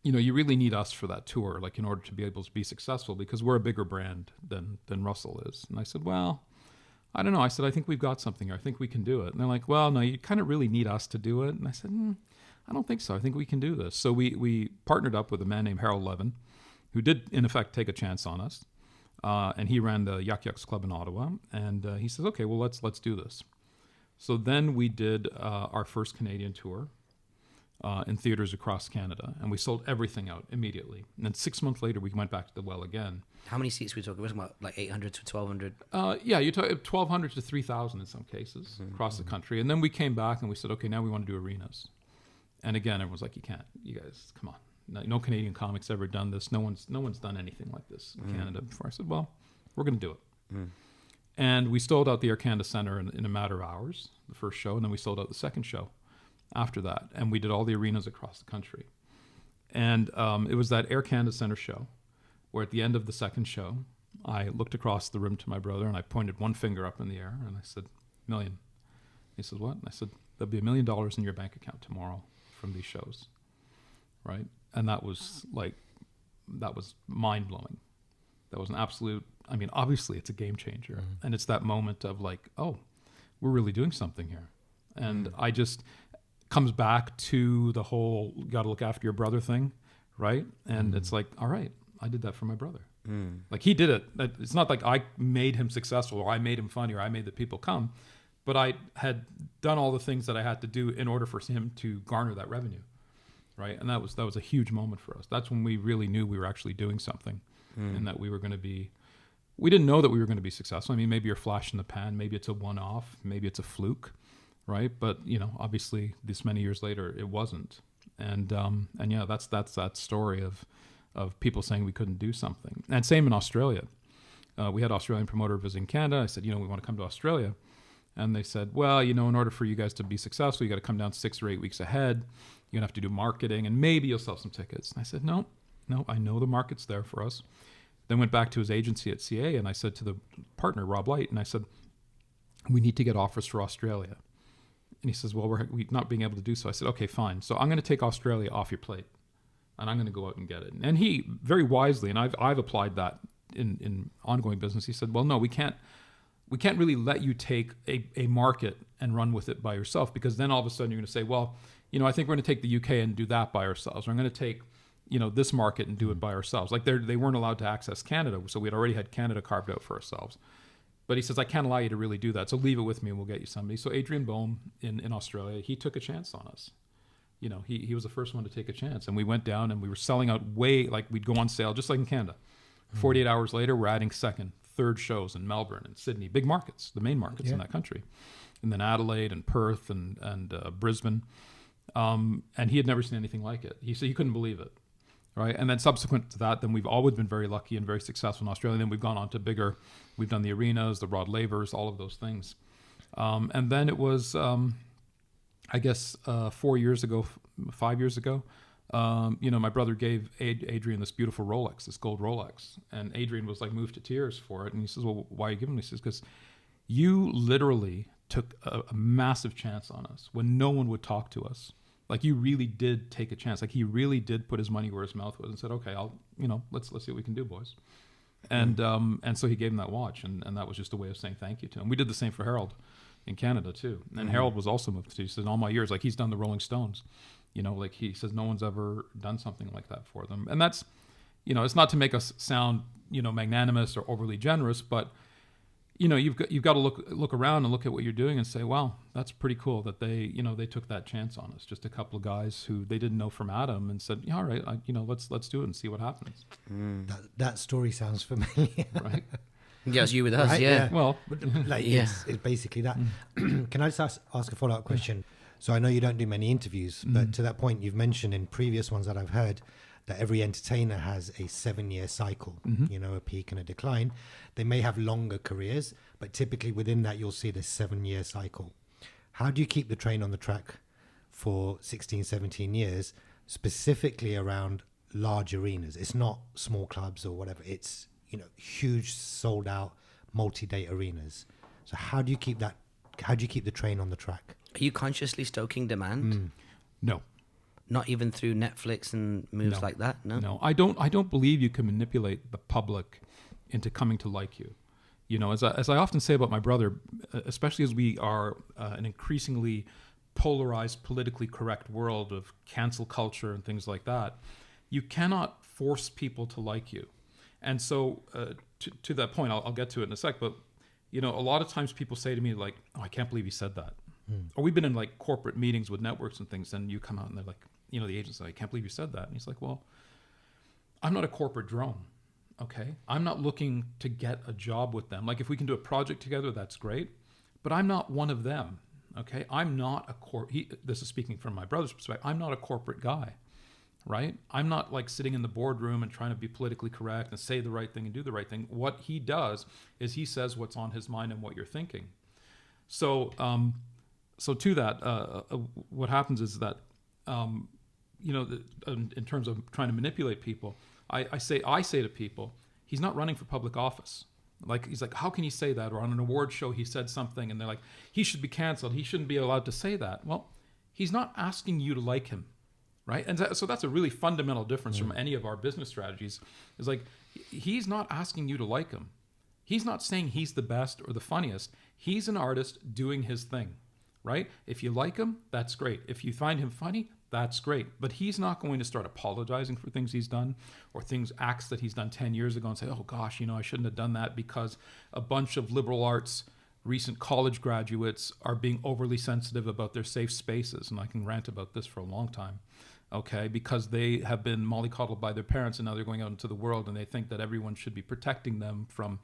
you really need us for that tour, like in order to be able to be successful, because we're a bigger brand than Russell is. And I said, well, I don't know. I said, I think we've got something here. I think we can do it. And they're like, well, no, you kind of really need us to do it. And I said, I don't think so. I think we can do this. So we partnered up with a man named Harold Levin, who did, in effect, take a chance on us. And he ran the Yuck Yucks Club in Ottawa. And he says, okay, well, let's do this. So then we did our first Canadian tour. In theaters across Canada, and we sold everything out immediately. And then 6 months later, we went back to the well again. How many seats were we talking? We're talking about like 800 to 1,200? Yeah, you're talking 1,200 to 3,000 in some cases across the country. And then we came back and we said, okay, now we want to do arenas. And again, everyone's like, you guys, come on. No Canadian comics ever done this. No one's done anything like this in Canada before. I said, well, we're going to do it. And we sold out the Air Canada Centre in a matter of hours, the first show, and then we sold out the second show after that. And we did all the arenas across the country. And it was that Air Canada Centre show where at the end of the second show, I looked across the room to my brother and I pointed one finger up in the air and I said, million. He said, what? And I said, there'll be $1 million in your bank account tomorrow from these shows, right? And that was mind-blowing. That was an absolute, I mean, obviously it's a game changer. And it's that moment of like, oh, we're really doing something here. And I just comes back to the whole got to look after your brother thing, right? And it's like, all right, I did that for my brother. Like he did it. It's not like I made him successful or I made him funny or I made the people come, but I had done all the things that I had to do in order for him to garner that revenue, right? And that was a huge moment for us. That's when we really knew we were actually doing something and that we were going to be, we didn't know that we were going to be successful. I mean, maybe you're a flash in the pan, maybe it's a one-off, maybe it's a fluke, right? But, you know, obviously this many years later, it wasn't. And yeah, that's that story of people saying we couldn't do something. And same in Australia. We had an Australian promoter visiting Canada. I said, you know, we want to come to Australia. And they said, well, you know, in order for you guys to be successful, you got to come down 6 or 8 weeks ahead. You're going to have to do marketing and maybe you'll sell some tickets. And I said, no, I know the market's there for us. Then went back to his agency at CA and I said to the partner, Rob Light, and I said, we need to get offers for Australia. And he says, well, we're not being able to do so. I said, okay, fine. So I'm going to take Australia off your plate. And I'm going to go out and get it. And he very wisely, and I've applied that in ongoing business. He said, well, no, we can't really let you take a market and run with it by yourself, because then all of a sudden you're going to say, well, you know, I think we're going to take the UK and do that by ourselves. Or I'm going to take, you know, this market and do it by ourselves. Like they weren't allowed to access Canada. So we'd already had Canada carved out for ourselves. But he says, I can't allow you to really do that. So leave it with me and we'll get you somebody. So Adrian Bohm in Australia, he took a chance on us. You know, he was the first one to take a chance. And we went down and we were selling out like we'd go on sale, just like in Canada. 48 hours later, we're adding second, third shows in Melbourne and Sydney, big markets, the main markets in that country. And then Adelaide and Perth and Brisbane. And he had never seen anything like it. He said he couldn't believe it. Right. And then subsequent to that, then we've always been very lucky and very successful in Australia. Then we've gone on to bigger, we've done the arenas, the Rod Lavers, all of those things. And then it was, I guess 5 years ago, you know, my brother gave Adrian this beautiful Rolex, this gold Rolex. And Adrian was like moved to tears for it. And he says, well, why are you giving me this? He says, because you literally took a massive chance on us when no one would talk to us. Like you really did take a chance. Like he really did put his money where his mouth was and said, okay, let's see what we can do, boys. And so he gave him that watch. And that was just a way of saying thank you to him. We did the same for Harold in Canada too. And Harold was also moved to, he said, in all my years, like he's done the Rolling Stones, you know, like he says, no one's ever done something like that for them. And that's, you know, it's not to make us sound, you know, magnanimous or overly generous, but you know, you've got to look around and look at what you're doing and say, wow, that's pretty cool that they took that chance on us. Just a couple of guys who they didn't know from Adam and said, yeah, all right, let's do it and see what happens. That story sounds familiar. Right. Yeah, it's you with us, Right? yeah. Well, Like it's basically that. Can I just ask a follow-up question? So I know you don't do many interviews, but to that point, you've mentioned in previous ones that I've heard that every entertainer has a 7-year cycle, you know, a peak and a decline. They may have longer careers, but typically within that, you'll see this 7-year cycle. How do you keep the train on the track for 16, 17 years, specifically around large arenas? It's not small clubs or whatever. It's, you know, huge sold out multi-day arenas. So how do you keep the train on the track? Are you consciously stoking demand? no. Not even through Netflix and moves like that? No, I don't believe you can manipulate the public into coming to like you. You know, as I often say about my brother, especially as we are an increasingly polarized, politically correct world of cancel culture and things like that, you cannot force people to like you. And so to that point, I'll get to it in a sec, but you know, a lot of times people say to me like, oh, I can't believe you said that. Or we've been in like corporate meetings with networks and things, and you come out and they're like, you know, the agent's like, I can't believe you said that. And he's like, well, I'm not a corporate drone, okay? I'm not looking to get a job with them. Like if we can do a project together, that's great, but I'm not one of them, Okay, I'm not this is speaking from my brother's perspective. I'm not a corporate guy, right? I'm not like sitting in the boardroom and trying to be politically correct and say the right thing and do the right thing. What he does is he says what's on his mind and what you're thinking. So, so to that, what happens is that, in terms of trying to manipulate people, I say to people, he's not running for public office. Like, he's like, how can he say that? Or on an award show, he said something and they're like, he should be canceled. He shouldn't be allowed to say that. Well, he's not asking you to like him, right? And so that's a really fundamental difference from any of our business strategies. Is like, he's not asking you to like him. He's not saying he's the best or the funniest. He's an artist doing his thing, right? If you like him, that's great. If you find him funny, that's great. But he's not going to start apologizing for things he's done or acts that he's done 10 years ago and say, oh gosh, I shouldn't have done that because a bunch of liberal arts recent college graduates are being overly sensitive about their safe spaces. And I can rant about this for a long time. Okay, because they have been mollycoddled by their parents and now they're going out into the world and they think that everyone should be protecting them from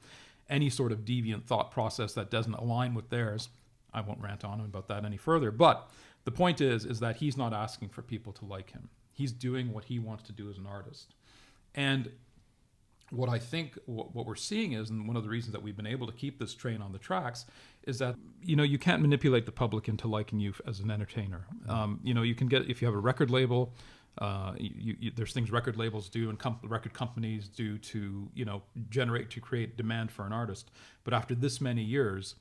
any sort of deviant thought process that doesn't align with theirs. I won't rant on about that any further. But the point is that he's not asking for people to like him. He's doing what he wants to do as an artist. And what I think what we're seeing is, and one of the reasons that we've been able to keep this train on the tracks, is that, you can't manipulate the public into liking you as an entertainer. You can get, if you have a record label, there's things record labels do and record companies do to, to create demand for an artist. But after this many years,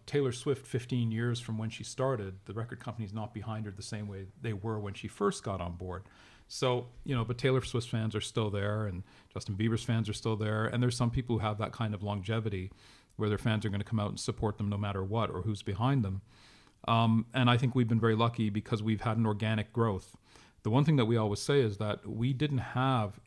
Taylor Swift, 15 years from when she started, the record company's not behind her the same way they were when she first got on board. So, but Taylor Swift fans are still there and Justin Bieber's fans are still there. And there's some people who have that kind of longevity where their fans are going to come out and support them no matter what or who's behind them. And I think we've been very lucky because we've had an organic growth. The one thing that we always say is that we didn't have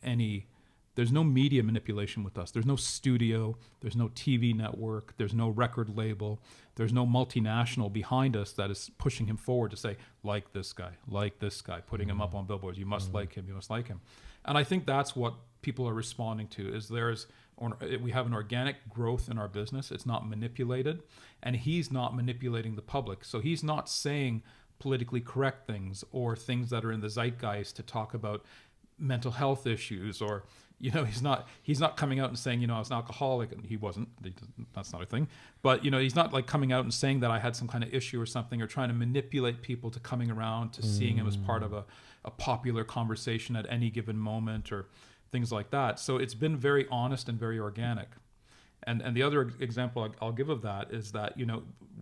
there's no media manipulation with us. There's no studio, there's no TV network, there's no record label, there's no multinational behind us that is pushing him forward to say, like this guy, putting him up on billboards. You must like him, you must like him. And I think that's what people are responding to, is we have an organic growth in our business. It's not manipulated, and he's not manipulating the public. So he's not saying politically correct things or things that are in the zeitgeist to talk about mental health issues, or he's not coming out and saying I was an alcoholic, and he wasn't. That's not a thing. But he's not like coming out and saying that I had some kind of issue or something, or trying to manipulate people to coming around to seeing him as part of a popular conversation at any given moment or things like that. So it's been very honest and very organic. And the other example I'll give of that is that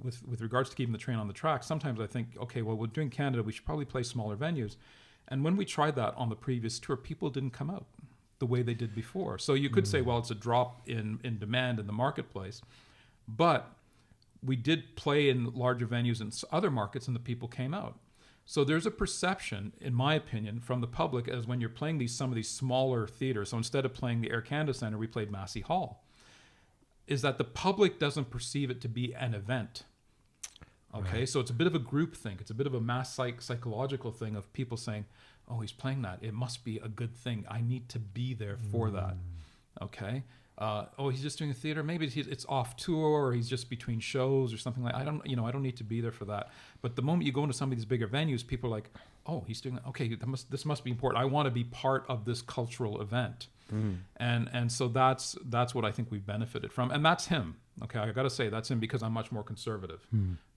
with regards to keeping the train on the track, sometimes I think, okay, well, we're doing Canada, we should probably play smaller venues. And when we tried that on the previous tour, people didn't come out the way they did before. So you could say, well, it's a drop in demand in the marketplace. But we did play in larger venues in other markets and the people came out. So there's a perception, in my opinion, from the public as when you're playing some of these smaller theaters. So instead of playing the Air Canada Centre, we played Massey Hall. Is that the public doesn't perceive it to be an event. Okay, right. So it's a bit of a group thing. It's a bit of a mass psychological thing of people saying, oh, he's playing that. It must be a good thing. I need to be there for that. Okay. Oh, he's just doing a theater. Maybe it's off tour, or he's just between shows or something like. I don't need to be there for that. But the moment you go into some of these bigger venues, people are like, oh, he's doing. Okay, this must be important. I want to be part of this cultural event. And so that's what I think we've benefited from, and that's him. Okay, I got to say that's him because I'm much more conservative,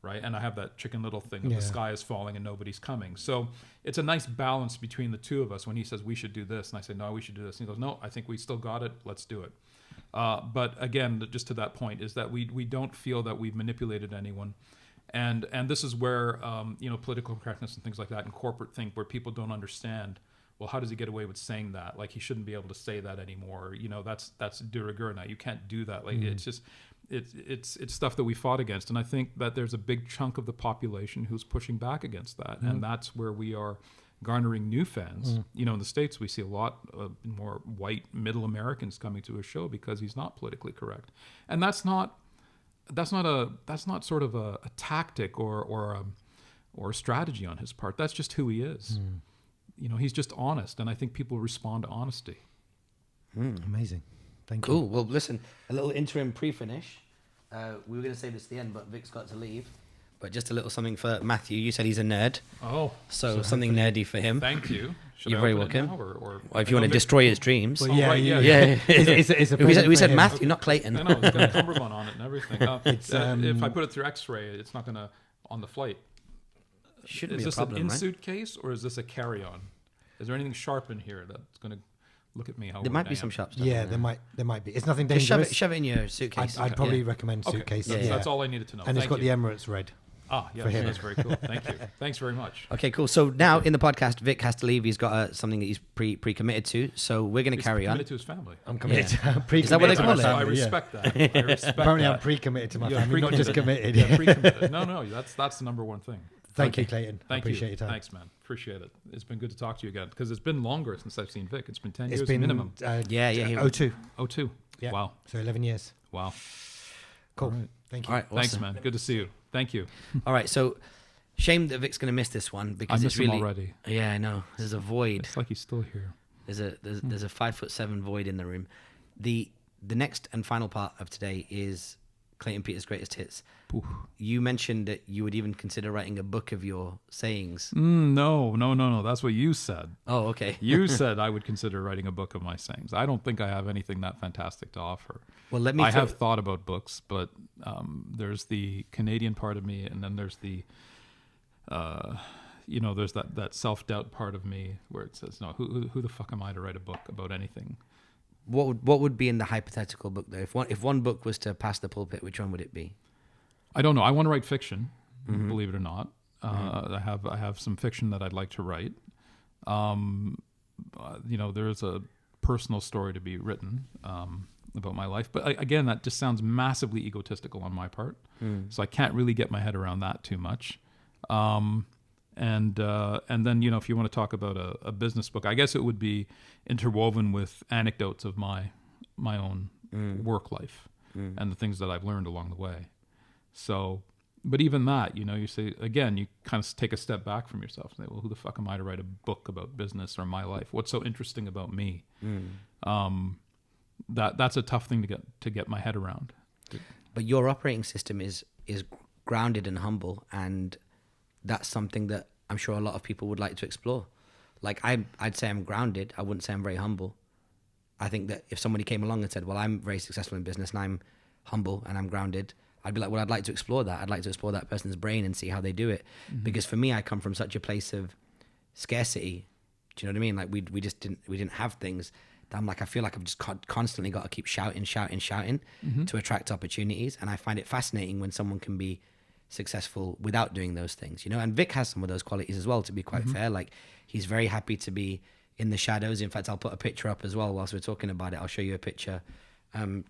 right? And I have that Chicken Little thing of the sky is falling and nobody's coming. So it's a nice balance between the two of us when he says we should do this, and I say no, we should do this, and he goes, no, I think we still got it. Let's do it. But again, just to that point is that we don't feel that we've manipulated anyone. And this is where political correctness and things like that and corporate think where people don't understand. Well, how does he get away with saying that? Like he shouldn't be able to say that anymore. That's de rigueur now. You can't do that. Like it's just it's stuff that we fought against, and I think that there's a big chunk of the population who's pushing back against that, and that's where we are garnering new fans. In the States, we see a lot more white middle Americans coming to a show because he's not politically correct, and that's not sort of a tactic or a strategy on his part. That's just who he is. He's just honest, and I think people respond to honesty. Amazing. Thank you. Cool. Well, listen, a little interim pre-finish. We were going to say this at the end, but Vic's got to leave. but just a little something for Matthew. You said he's a nerd, Oh, so something nerdy for him. thank you. Should You're I very open it welcome. now, or Or if you want to destroy his dreams. Well, Oh, right, yeah. It's a we present for said him. Matthew, not Clayton. I know it's got a cummerbund on it and everything. If I um, put it through X-ray, it's not gonna on the flight. Shouldn't Is be a this problem, an right? in-suit case or is this a carry-on? Is there anything sharp in here that's gonna look at me? How There old might I be am? some sharp stuff. Yeah, in there might be. It's nothing Just dangerous. shove it in your suitcase. I'd probably Yeah. recommend Okay, suitcase. that's all I needed to know. And it's Thank got you. the Emirates red. Ah, yeah, for him. that's very cool. Thank you. Thanks very much. Okay, cool. So now in the podcast, Vic has to leave. He's got something that he's pre-committed to. So we're going to He's carry on. committed to his family. I'm committed. Yeah. I'm pre-committed Is that what they to call my it? I family, yeah. respect that. I respect Apparently, that. I'm pre-committed to my Yeah, family, not just pre-committed. committed. Yeah, pre-committed. No, that's the number one thing. Thank Okay. you, Clayton. Thank Appreciate you. your time. Thanks, man. Appreciate it. It's been good to talk to you again because it's been longer since I've seen Vic. It's been 10 It's years been minimum. Yeah. 02. Oh, two. Yeah. Wow. So 11 years. Wow. Cool. All right. Thank you. All right, Thanks, awesome. man. Good to see you. Thank you. All right, so shame that Vic's going to miss this one because I it's miss him really already. Yeah, I know. There's a void. It's like he's still here. There's a 5'7" void in the room. The next and final part of today is Clayton Peters' greatest hits. Oof. You mentioned that you would even consider writing a book of your sayings. No. That's what you said. Oh, okay. You said I would consider writing a book of my sayings. I don't think I have anything that fantastic to offer. Well, let me. I throw- have thought about books, but there's the Canadian part of me, and then there's the, there's that self-doubt part of me where it says, no, who the fuck am I to write a book about anything? What would be in the hypothetical book though? If one book was to pass the pulpit, which one would it be? I don't know. I want to write fiction, believe it or not. I have some fiction that I'd like to write. There is a personal story to be written about my life, but again, that just sounds massively egotistical on my part. So I can't really get my head around that too much. And then if you want to talk about a business book, I guess it would be interwoven with anecdotes of my own work life and the things that I've learned along the way. So, but even that, you say, again, you kind of take a step back from yourself and say, well, who the fuck am I to write a book about business or my life? What's so interesting about me? That's a tough thing to get my head around. But your operating system is grounded and humble, and that's something that I'm sure a lot of people would like to explore. Like I'd say I'm grounded. I wouldn't say I'm very humble. I think that if somebody came along and said, well, I'm very successful in business and I'm humble and I'm grounded, I'd be like, well, I'd like to explore that. I'd like to explore that person's brain and see how they do it. Because for me, I come from such a place of scarcity. Do you know what I mean? Like we didn't have things. I'm like, I feel like I've just constantly got to keep shouting to attract opportunities. And I find it fascinating when someone can be successful without doing those things, And Vic has some of those qualities as well, to be quite fair. Like he's very happy to be in the shadows. In fact, I'll put a picture up as well whilst we're talking about it. I'll show you a picture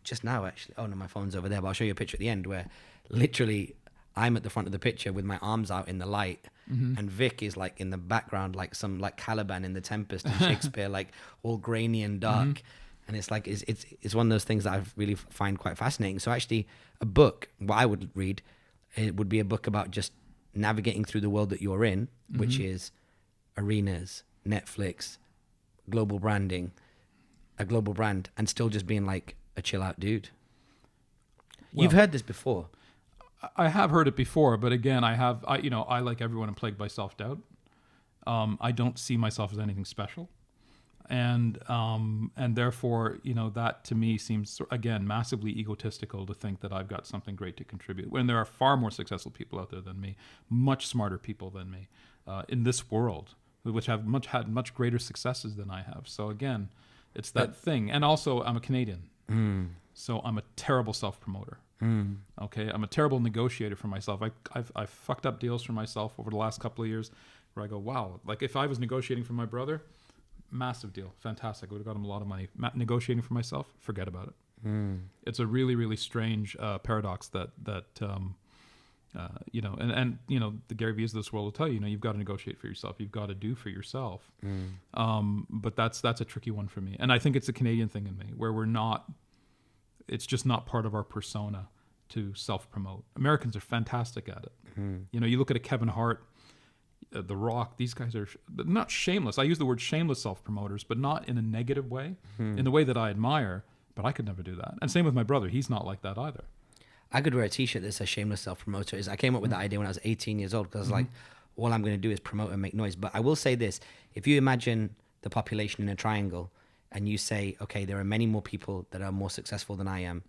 just now, actually. Oh no, my phone's over there, but I'll show you a picture at the end where literally I'm at the front of the picture with my arms out in the light, and Vic is like in the background, like some like Caliban in The Tempest in Shakespeare, like all grainy and dark. And it's like it's one of those things that I really find quite fascinating. So actually, a book, what I would read, it would be a book about just navigating through the world that you're in, which is arenas, Netflix, global branding, a global brand, and still just being like a chill out dude. You've heard this before. I have heard it before, but again, I like everyone, am plagued by self-doubt. I don't see myself as anything special. And therefore, that to me seems, again, massively egotistical to think that I've got something great to contribute when there are far more successful people out there than me, much smarter people than me in this world, which have had much greater successes than I have. So again, it's that thing. And also, I'm a Canadian. So I'm a terrible self-promoter. Okay, I'm a terrible negotiator for myself. I've fucked up deals for myself over the last couple of years where I go, wow, like if I was negotiating for my brother, massive deal, fantastic, I would have got him a lot of money. Negotiating for myself, forget about it. It's a really, really strange paradox that the Gary Vee's of this world will tell you, you've got to negotiate for yourself, you've got to do for yourself. But that's a tricky one for me, and I think it's a Canadian thing in me where it's just not part of our persona to self-promote. Americans are fantastic at it. You look at a Kevin Hart, The Rock, these guys are not shameless. I use the word shameless self-promoters, but not in a negative way, in the way that I admire, but I could never do that. And same with my brother. He's not like that either. I could wear a t-shirt that says shameless self-promoter. I came up with the idea when I was 18 years old because I was like, all I'm going to do is promote and make noise. But I will say this, if you imagine the population in a triangle and you say, okay, there are many more people that are more successful than I am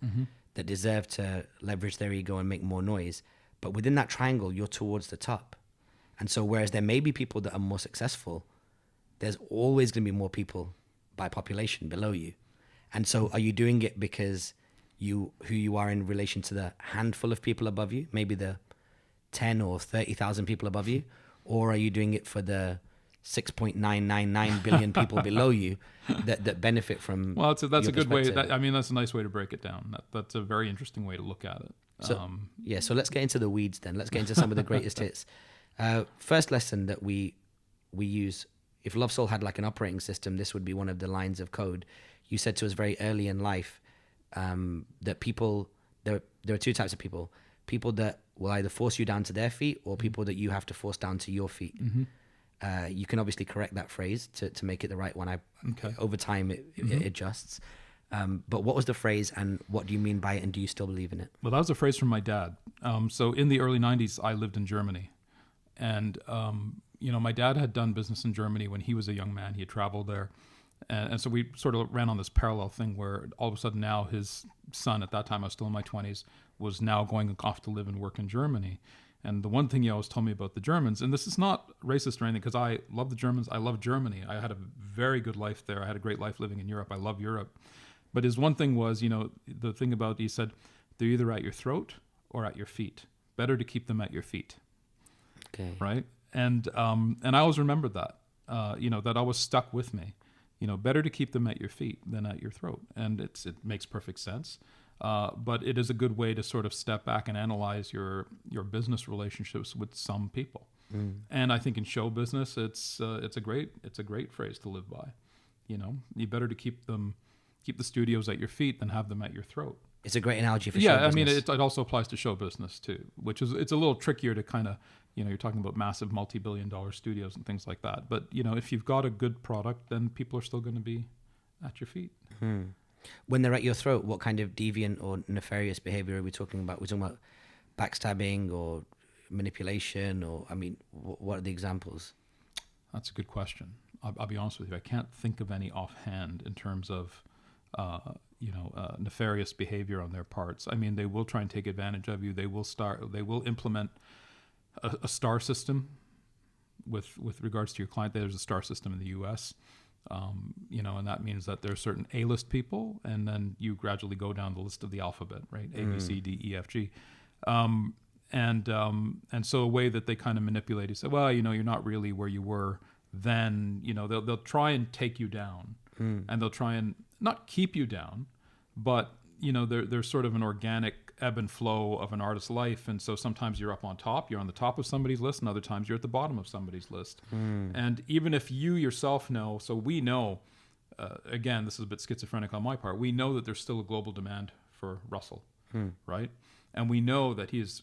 that deserve to leverage their ego and make more noise. But within that triangle, you're towards the top. And so whereas there may be people that are more successful, there's always going to be more people by population below you. And so are you doing it because who you are in relation to the handful of people above you, maybe the 10 or 30,000 people above you, or are you doing it for the 6.999 billion people below you that benefit from? Well, that's a good way. That's a nice way to break it down. That's a very interesting way to look at it. So let's get into the weeds then. Let's get into some of the greatest hits. First lesson that we use. If Love Soul had like an operating system, this would be one of the lines of code. You said to us very early in life that people, there are two types of people. People that will either force you down to their feet or people that you have to force down to your feet. You can obviously correct that phrase to make it the right one. Over time, it adjusts. But what was the phrase and what do you mean by it and do you still believe in it? Well, that was a phrase from my dad. So in the early 90s, I lived in Germany. And, my dad had done business in Germany when he was a young man. He had traveled there. And so we sort of ran on this parallel thing where all of a sudden now his son, at that time I was still in my 20s, was now going off to live and work in Germany. And the one thing he always told me about the Germans, and this is not racist or anything, because I love the Germans, I love Germany. I had a very good life there. I had a great life living in Europe. I love Europe. But his one thing was, the thing about, he said, they're either at your throat or at your feet. Better to keep them at your feet. Okay. Right? And I always remembered that, that always stuck with me. Better to keep them at your feet than at your throat. And it makes perfect sense. But it is a good way to sort of step back and analyze your business relationships with some people. And I think in show business, it's a great phrase to live by. You better to keep the studios at your feet than have them at your throat. It's a great analogy for show business. Yeah, I mean, it also applies to show business too, it's a little trickier to kind of, you're talking about massive multi-billion-dollar studios and things like that. But, if you've got a good product, then people are still going to be at your feet. When they're at your throat, what kind of deviant or nefarious behavior are we talking about? We're talking about backstabbing or manipulation, or, what are the examples? That's a good question. I'll be honest with you. I can't think of any offhand in terms of, nefarious behavior on their parts. I mean, they will try and take advantage of you. They will implement a star system with regards to your client. There's a star system in the U.S., and that means that there are certain A-list people, and then you gradually go down the list of the alphabet, right? A, B, C, D, E, F, G. And so a way that they kind of manipulate, you say, well, you're not really where you were then. They'll try and take you down, and they'll try and not keep you down, but there's sort of an organic ebb and flow of an artist's life. And so sometimes you're up on top, you're on the top of somebody's list, and other times you're at the bottom of somebody's list. And even if you yourself know, so we know, again, this is a bit schizophrenic on my part, we know that there's still a global demand for Russell, right? And we know that he is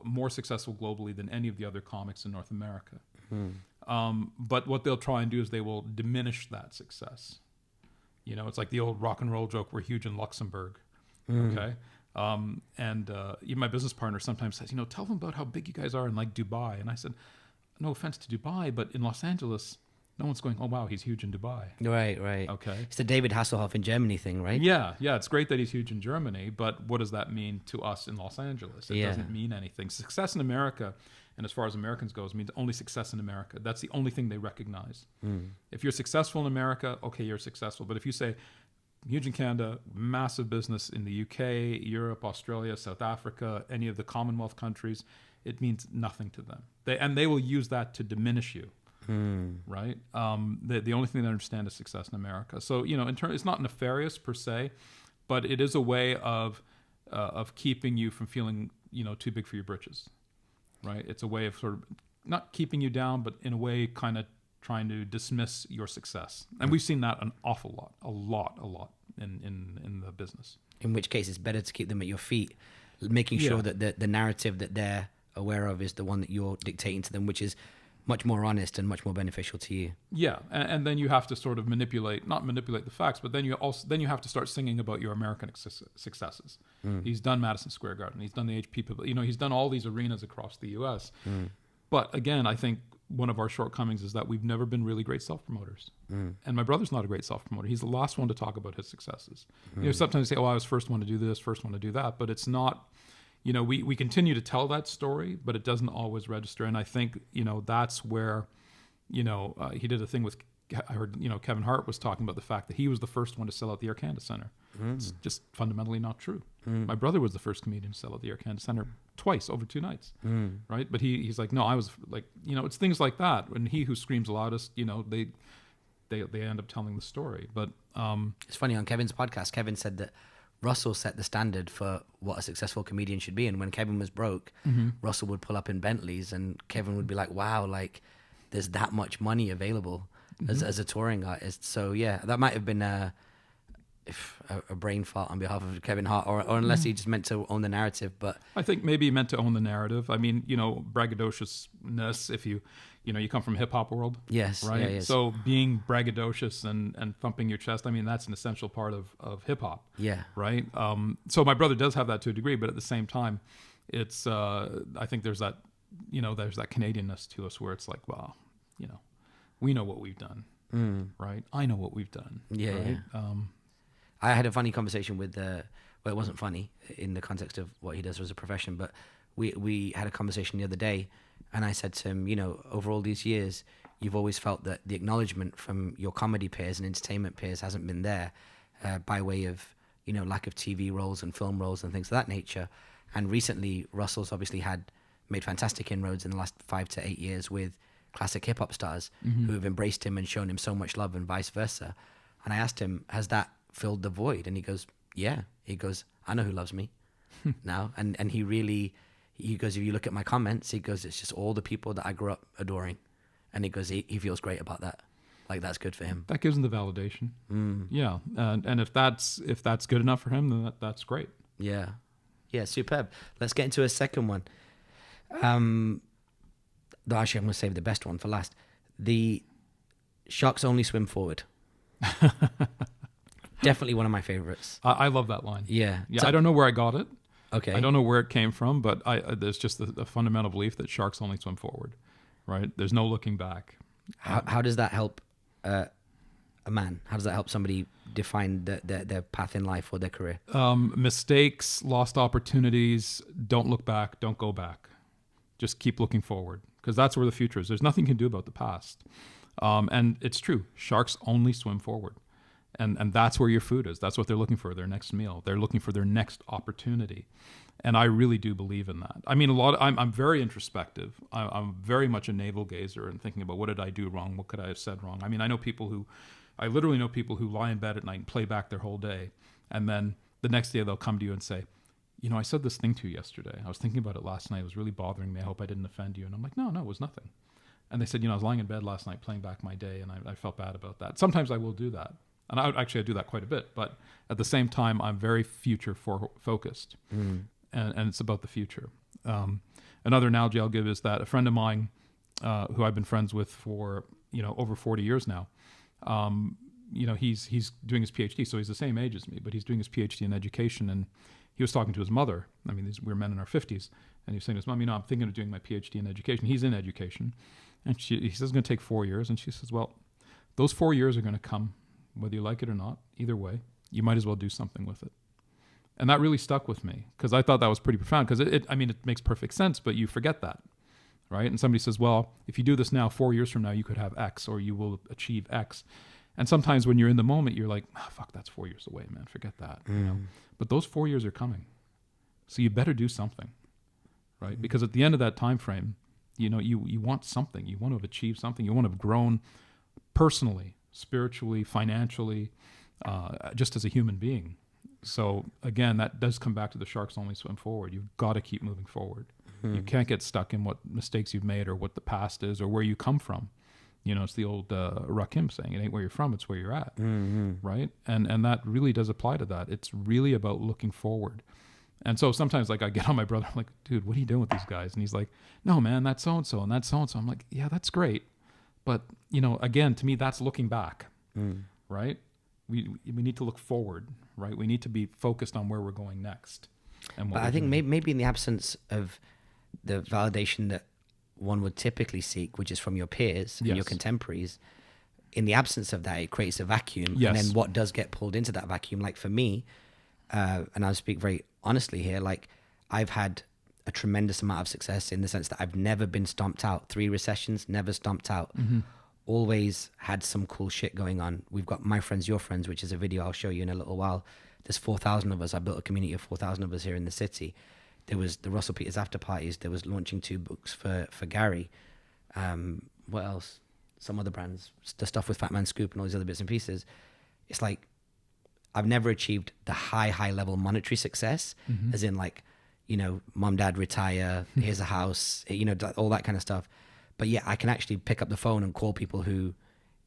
more successful globally than any of the other comics in North America. But what they'll try and do is they will diminish that success. It's like the old rock and roll joke, we're huge in Luxembourg, okay? Even my business partner sometimes says, tell them about how big you guys are in like Dubai. And I said, no offense to Dubai, but in Los Angeles, no one's going, oh, wow, he's huge in Dubai. Right. Okay. It's the David Hasselhoff in Germany thing, right? Yeah. It's great that he's huge in Germany, but what does that mean to us in Los Angeles? It doesn't mean anything. Success in America, and as far as Americans goes, means only success in America. That's the only thing they recognize. If you're successful in America, okay, you're successful. But if you say, huge in Canada, massive business in the UK, Europe, Australia, South Africa, any of the Commonwealth countries, it means nothing to them. They will use that to diminish you, right? The only thing they understand is success in America. So, it's not nefarious per se, but it is a way of keeping you from feeling, too big for your britches, right? It's a way of sort of not keeping you down, but in a way kind of trying to dismiss your success. And we've seen that an awful lot, a lot in the business. In which case it's better to keep them at your feet, making sure that the narrative that they're aware of is the one that you're dictating to them, which is much more honest and much more beneficial to you. Yeah, and then you have to sort of not manipulate the facts, but then you have to start singing about your American successes. He's done Madison Square Garden, he's done the HP, he's done all these arenas across the U.S. But again, I think one of our shortcomings is that we've never been really great self-promoters. And my brother's not a great self-promoter. He's the last one to talk about his successes. Sometimes they say, "Oh, I was first one to do this, first one to do that," but it's not. We continue to tell that story, but it doesn't always register. And I think, that's where, he did a thing with, I heard, Kevin Hart was talking about the fact that he was the first one to sell out the Air Canada Centre. It's just fundamentally not true. My brother was the first comedian to sell out the Air Canada Centre twice over 2 nights, right? But he's like, no, I was like, it's things like that. And he who screams loudest, they end up telling the story. But it's funny, on Kevin's podcast, Kevin said that Russell set the standard for what a successful comedian should be. And when Kevin was broke, Russell would pull up in Bentleys and Kevin would be like, wow, like there's that much money available as a touring artist. So yeah, that might have been a brain fart on behalf of Kevin Hart, or unless he just meant to own the narrative. But I think maybe he meant to own the narrative. I mean, braggadociousness, if you come from hip hop world. Yes. Right. Yeah, yes. So being braggadocious and thumping your chest, I mean, that's an essential part of hip hop. Yeah. Right. So my brother does have that to a degree, but at the same time, it's, I think there's that Canadianness to us where it's like, well, we know what we've done. Right. I know what we've done. Yeah. Right? Yeah. I had a funny conversation with, well, it wasn't funny in the context of what he does as a profession, but we had a conversation the other day, and I said to him, over all these years, you've always felt that the acknowledgement from your comedy peers and entertainment peers hasn't been there by way of, lack of TV roles and film roles and things of that nature. And recently, Russell's obviously made fantastic inroads in the last 5 to 8 years with classic hip hop stars who have embraced him and shown him so much love and vice versa. And I asked him, has that filled the void? And he goes, yeah. He goes, I know who loves me now. And he goes, if you look at my comments, he goes, it's just all the people that I grew up adoring. And he goes, he feels great about that. Like, that's good for him. That gives him the validation. Yeah. And if that's good enough for him, then that's great. Yeah. Yeah, superb. Let's get into a second one. Though actually, I'm going to save the best one for last. The sharks only swim forward. Definitely one of my favorites. I love that line. Yeah. I don't know where I got it. Okay. I don't know where it came from, but there's just a fundamental belief that sharks only swim forward, right? There's no looking back. How does that help a man? How does that help somebody define their path in life or their career? Mistakes, lost opportunities, don't look back, don't go back. Just keep looking forward, because that's where the future is. There's nothing you can do about the past. And it's true. Sharks only swim forward. And that's where your food is. That's what they're looking for, their next meal. They're looking for their next opportunity. And I really do believe in that. I mean, I'm very introspective. I'm very much a navel gazer and thinking about what did I do wrong? What could I have said wrong? I mean, I literally know people who lie in bed at night and play back their whole day. And then the next day they'll come to you and say, I said this thing to you yesterday. I was thinking about it last night. It was really bothering me. I hope I didn't offend you. And I'm like, no, it was nothing. And they said, I was lying in bed last night playing back my day, and I felt bad about that. Sometimes I will do that. And I do that quite a bit. But at the same time, I'm very future focused. And it's about the future. Another analogy I'll give is that a friend of mine, who I've been friends with for, over 40 years now, he's doing his PhD. So he's the same age as me, but he's doing his PhD in education. And he was talking to his mother. I mean, we're men in our 50s. And he was saying to his mom, I'm thinking of doing my PhD in education. He's in education. And he says it's going to take 4 years. And she says, well, those 4 years are going to come, whether you like it or not. Either way, you might as well do something with it. And that really stuck with me, because I thought that was pretty profound, because it makes perfect sense, but you forget that, right? And somebody says, well, if you do this now, 4 years from now, you could have X, or you will achieve X. And sometimes when you're in the moment, you're like, fuck, that's 4 years away, man. Forget that. But those 4 years are coming. So you better do something, right? Because at the end of that time frame, you want something. You want to have achieved something. You want to have grown personally, spiritually, financially, just as a human being. So again, that does come back to the sharks only swim forward. You've got to keep moving forward. You can't get stuck in what mistakes you've made or what the past is or where you come from. It's the old Rakim saying, it ain't where you're from, it's where you're at, right? And that really does apply to that. It's really about looking forward. And so sometimes like I get on my brother, I'm like, dude, what are you doing with these guys? And he's like, no, man, that's so-and-so and that's so-and-so. I'm like, yeah, that's great. But, you know, again, to me, that's looking back, right? We need to look forward, right? We need to be focused on where we're going next. And what But I think maybe in the absence of the validation that one would typically seek, which is from your peers and your contemporaries, in the absence of that, it creates a vacuum. Yes. And then what does get pulled into that vacuum? Like for me, and I'll speak very honestly here, like I've had a tremendous amount of success in the sense that I've never been stomped out. 3 recessions, never stomped out. Always had some cool shit going on. We've got My Friends, Your Friends, which is a video I'll show you in a little while. There's 4,000 of us. I built a community of 4,000 of us here in the city. There was the Russell Peters after parties. There was launching 2 books for Gary. What else? Some other brands, the stuff with Fat Man Scoop and all these other bits and pieces. It's like, I've never achieved the high level monetary success, as in like, you know, mom, dad retire, here's a house, you know, all that kind of stuff. But yeah, I can actually pick up the phone and call people who,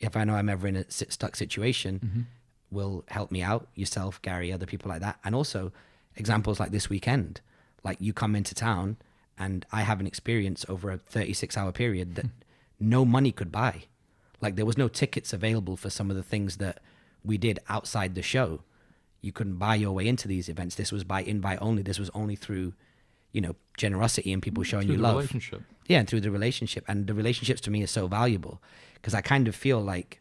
if I know I'm ever in a stuck situation, will help me out. Yourself, Gary, other people like that. And also examples like this weekend, like you come into town and I have an experience over a 36-hour period that no money could buy. Like there was no tickets available for some of the things that we did outside the show. You couldn't buy your way into these events. This was by invite only. This was only through, you know, generosity and people showing you love. Relationship. Yeah, and through the relationship. And the relationships to me are so valuable because I kind of feel like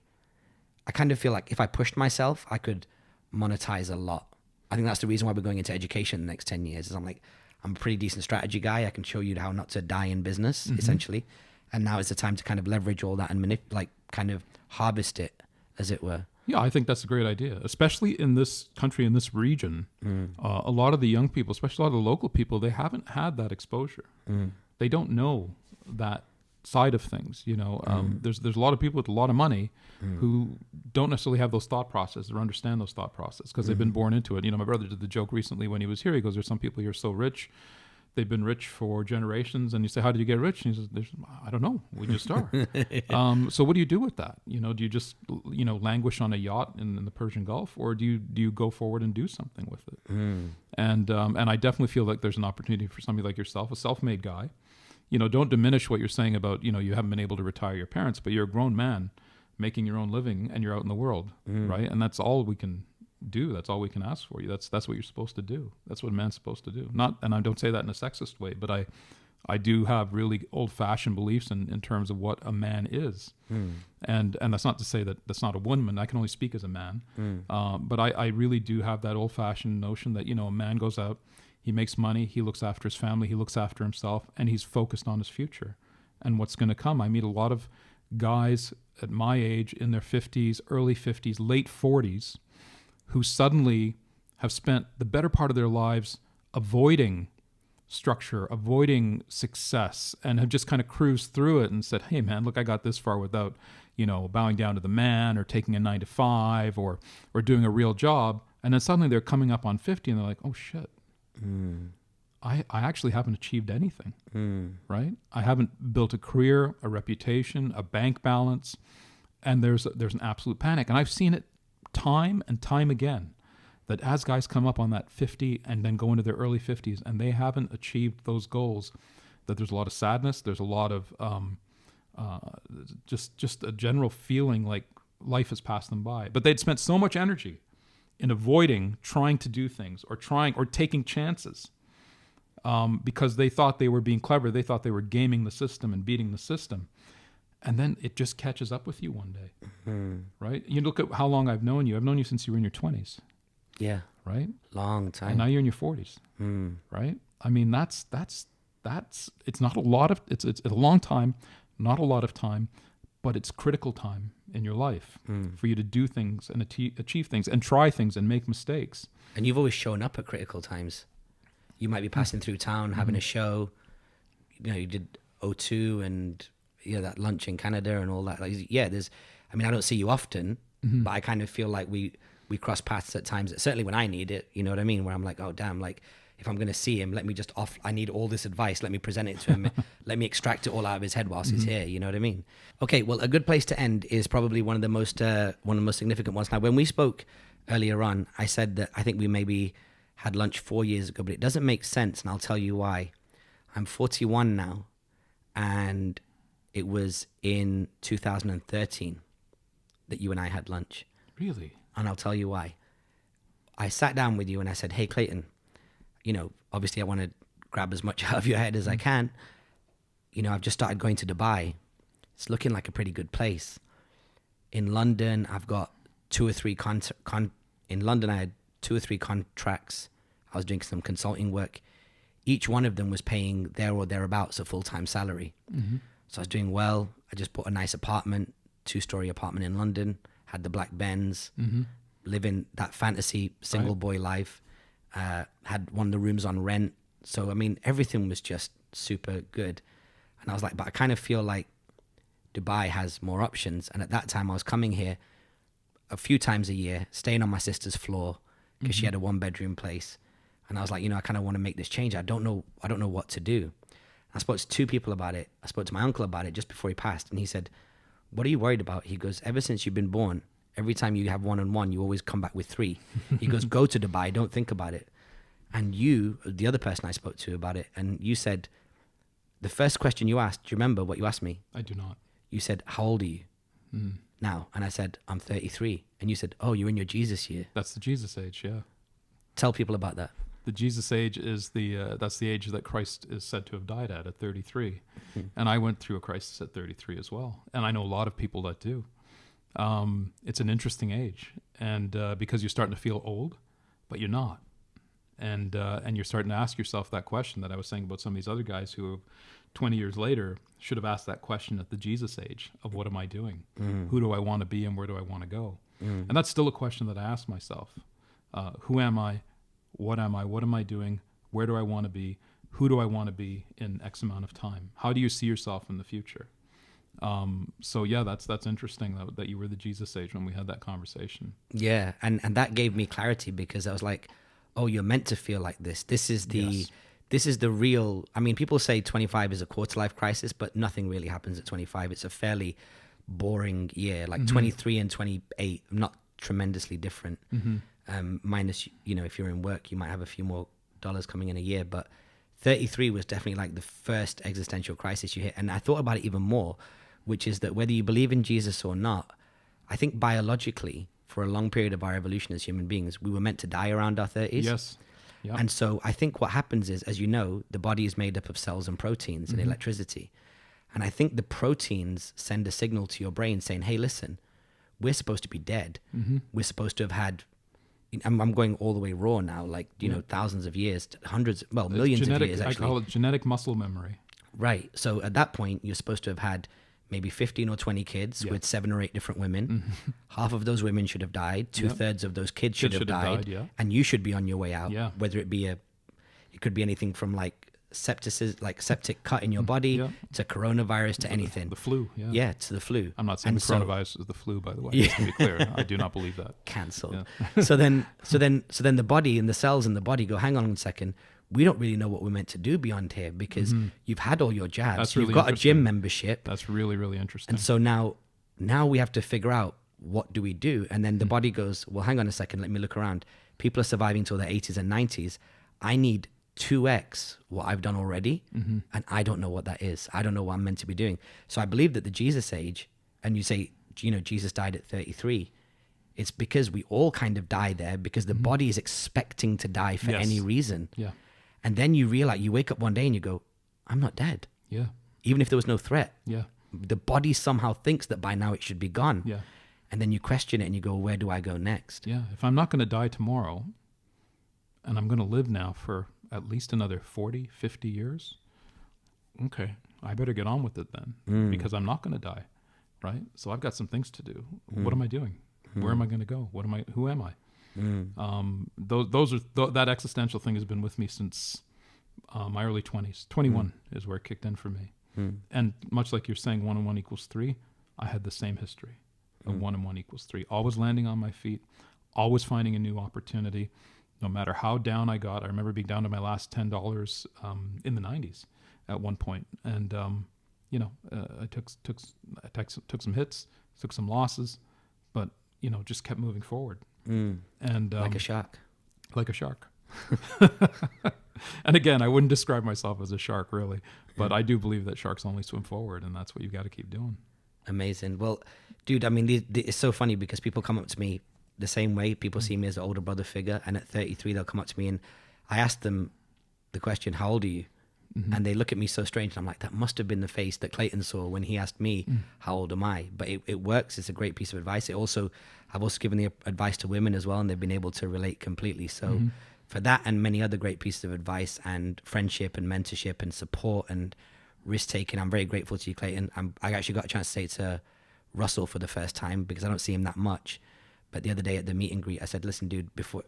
if I pushed myself, I could monetize a lot. I think that's the reason why we're going into education in the next 10 years is I'm a pretty decent strategy guy. I can show you how not to die in business, essentially. And now is the time to kind of leverage all that and kind of harvest it, as it were. Yeah, I think that's a great idea, especially in this country, in this region. A lot of the young people, especially a lot of the local people, they haven't had that exposure. They don't know that side of things. You know, there's a lot of people with a lot of money who don't necessarily have those thought processes or understand those thought processes because they've been born into it. You know, my brother did the joke recently when he was here. He goes, "There's some people here so rich." They've been rich for generations, and you say, "How did you get rich?" And he says, "I don't know. We just are." So, what do you do with that? You know, do you just languish on a yacht in the Persian Gulf, or do you go forward and do something with it? And I definitely feel like there's an opportunity for somebody like yourself, a self-made guy. You know, don't diminish what you're saying about you haven't been able to retire your parents, but you're a grown man making your own living, and you're out in the world, right? And that's all we can do. That's all we can ask for you. That's what you're supposed to do. That's what a man's supposed to do. And I don't say that in a sexist way, but I do have really old-fashioned beliefs in terms of what a man is. And that's not to say that that's not a woman. I can only speak as a man. But I really do have that old-fashioned notion that, a man goes out, he makes money, he looks after his family, he looks after himself, and he's focused on his future and what's going to come. I meet a lot of guys at my age in their 50s, early 50s, late 40s, who suddenly have spent the better part of their lives avoiding structure, avoiding success, and have just kind of cruised through it and said, "Hey man, look, I got this far without, bowing down to the man or taking a 9-to-5 or doing a real job." And then suddenly they're coming up on 50 and they're like, "Oh shit, I actually haven't achieved anything, right? I haven't built a career, a reputation, a bank balance." And there's an absolute panic. And I've seen it time and time again, that as guys come up on that 50 and then go into their early 50s and they haven't achieved those goals, that there's a lot of sadness, there's a lot of just a general feeling like life has passed them by. But they'd spent so much energy in avoiding trying to do things or taking chances because they thought they were being clever, they thought they were gaming the system and beating the system. And then it just catches up with you one day, right? You look at how long I've known you. I've known you since you were in your 20s. Yeah. Right? Long time. And now you're in your 40s, right? I mean, that's it's not a lot of, it's a long time, not a lot of time, but it's critical time in your life for you to do things and achieve things and try things and make mistakes. And you've always shown up at critical times. You might be passing through town, having a show. You did O2 and that lunch in Canada and all that. I don't see you often, but I kind of feel like we cross paths at times, certainly when I need it, you know what I mean? Where I'm like, oh damn, like if I'm going to see him, let me I need all this advice. Let me present it to him. Let me extract it all out of his head whilst he's here. You know what I mean? Okay. Well, a good place to end is probably one of the most significant ones. Now, when we spoke earlier on, I said that I think we maybe had lunch 4 years ago, but it doesn't make sense, and I'll tell you why. I'm 41 now, and it was in 2013 that you and I had lunch. Really? And I'll tell you why. I sat down with you and I said, hey, Clayton, obviously I want to grab as much out of your head as I can. I've just started going to Dubai. It's looking like a pretty good place. In London, I've got 2 or 3 in London, I had 2 or 3 contracts. I was doing some consulting work. Each one of them was paying there or thereabouts a full-time salary. Mm-hmm. So I was doing well. I just bought a nice apartment, 2-story apartment in London, had the black Benz, living that fantasy single boy life, had one of the rooms on rent. So, everything was just super good. And I was like, but I kind of feel like Dubai has more options. And at that time, I was coming here a few times a year, staying on my sister's floor because she had a 1-bedroom place. And I was like, I kind of want to make this change. I don't know what to do. I spoke to 2 people about it. I spoke to my uncle about it just before he passed. And he said, what are you worried about? He goes, ever since you've been born, every time you have 1-on-1, you always come back with 3. He goes, go to Dubai, don't think about it. And you, the other person I spoke to about it, and you said, the first question you asked, do you remember what you asked me? I do not. You said, how old are you now? And I said, I'm 33. And you said, oh, you're in your Jesus year. That's the Jesus age, yeah. Tell people about that. The Jesus age is that's the age that Christ is said to have died at 33. And I went through a crisis at 33 as well. And I know a lot of people that do. It's an interesting age. And because you're starting to feel old, but you're not. And you're starting to ask yourself that question that I was saying about some of these other guys who 20 years later should have asked that question at the Jesus age of what am I doing? Who do I want to be and where do I want to go? And that's still a question that I ask myself. Who am I? What am I? What am I doing? Where do I want to be? Who do I want to be in X amount of time? How do you see yourself in the future? So yeah, that's interesting that you were the Jesus age when we had that conversation. Yeah, and that gave me clarity because I was like, oh, you're meant to feel like this. This is the real. People say 25 is a quarter life crisis, but nothing really happens at 25. It's a fairly boring year. Like 23 and 28, not tremendously different. Minus, if you're in work, you might have a few more dollars coming in a year. But 33 was definitely like the first existential crisis you hit. And I thought about it even more, which is that whether you believe in Jesus or not, I think biologically, for a long period of our evolution as human beings, we were meant to die around our 30s. Yes. Yep. And so I think what happens is, as you know, the body is made up of cells and proteins and electricity. And I think the proteins send a signal to your brain saying, hey, listen, we're supposed to be dead. We're supposed to have had, I'm going all the way raw now, like, thousands of years, millions of years, actually. I call it genetic muscle memory. Right. So at that point, you're supposed to have had maybe 15 or 20 kids with 7 or 8 different women. Half of those women should have died. 2/3 of those kids should have died. And you should be on your way out. Yeah. Whether it be it could be anything from like septic cut in your body to coronavirus to anything. The flu. Yeah. Yeah, to the flu. I'm not saying coronavirus is the flu, by the way. Just to be clear, I do not believe that. Cancelled. Yeah. So then the body and the cells in the body go, hang on a second. We don't really know what we're meant to do beyond here because you've had all your jabs. That's really you've got a gym membership. That's really, really interesting. And so now we have to figure out, what do we do? And then the body goes, well, hang on a second, let me look around. People are surviving till their 80s and 90s. I need 2x what I've done already, and I don't know what that is. I don't know what I'm meant to be doing. So I believe that the Jesus age, and you say, Jesus died at 33, it's because we all kind of die there because the body is expecting to die for any reason. Yeah. And then you realize, you wake up one day and you go, I'm not dead. Yeah. Even if there was no threat. Yeah. The body somehow thinks that by now it should be gone. Yeah. And then you question it and you go, where do I go next? Yeah. If I'm not going to die tomorrow and I'm going to live now for at least another 40, 50 years, okay, I better get on with it then because I'm not going to die, right? So I've got some things to do. What am I doing? Where am I going to go? Who am I? That existential thing has been with me since my early 20s. 21 is where it kicked in for me. And much like you're saying 1 and 1 equals 3, I had the same history of 1 and 1 equals 3. Always landing on my feet, always finding a new opportunity, no matter how down I got. I remember being down to my last $10 in the 90s at one point. And, I took some hits, took some losses, but, just kept moving forward. And like a shark. Like a shark. And again, I wouldn't describe myself as a shark really, but I do believe that sharks only swim forward, and that's what you've got to keep doing. Amazing. Well, dude, I mean, it's so funny because people come up to me the same way. People see me as an older brother figure, and at 33, they'll come up to me and I ask them the question, how old are you? And they look at me so strange. And I'm like, that must have been the face that Clayton saw when he asked me, how old am I? But it works. It's a great piece of advice. I've also given the advice to women as well, and they've been able to relate completely. So for that and many other great pieces of advice and friendship and mentorship and support and risk taking, I'm very grateful to you, Clayton. I actually got a chance to say to Russell for the first time, because I don't see him that much. But the other day at the meet and greet, I said, listen, dude, before,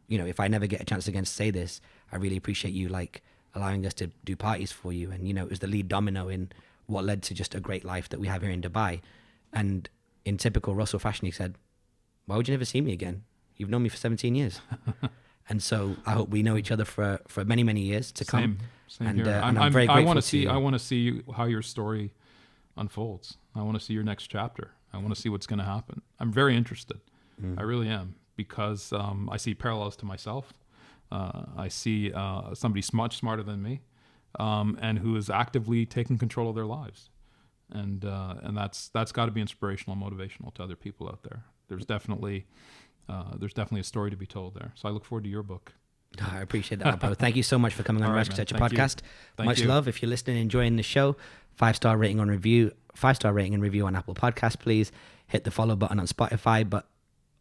you know, if I never get a chance again to say this, I really appreciate you like allowing us to do parties for you. And, you know, it was the lead domino in what led to just a great life that we have here in Dubai. And in typical Russell fashion, he said, why would you never see me again? You've known me for 17 years. And so I hope we know each other for many, many years to come. Same and, here. And I'm very grateful to you. I want to see how your story unfolds. I want to see your next chapter. I want to see what's going to happen. I'm very interested. I really am, because I see parallels to myself. I see somebody much smarter than me, and who is actively taking control of their lives, and that's got to be inspirational and motivational to other people out there. There's definitely a story to be told there. So I look forward to your book. Oh, I appreciate that, brother. Thank you so much for coming on the Raj Kotecha podcast. Much love. If you're listening and enjoying the show, 5-star rating and review on Apple Podcasts, please. Hit the follow button on Spotify. But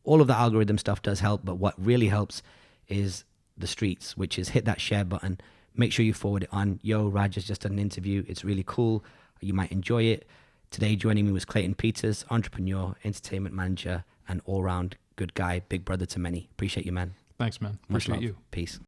all of the algorithm stuff does help. But what really helps is the streets, which is hit that share button. Make sure you forward it on. Yo, Raj has just done an interview. It's really cool. You might enjoy it. Today, joining me was Clayton Peters, entrepreneur, entertainment manager, and all-round good guy, big brother to many. Appreciate you, man. Thanks, man. Much Appreciate love. you. Peace.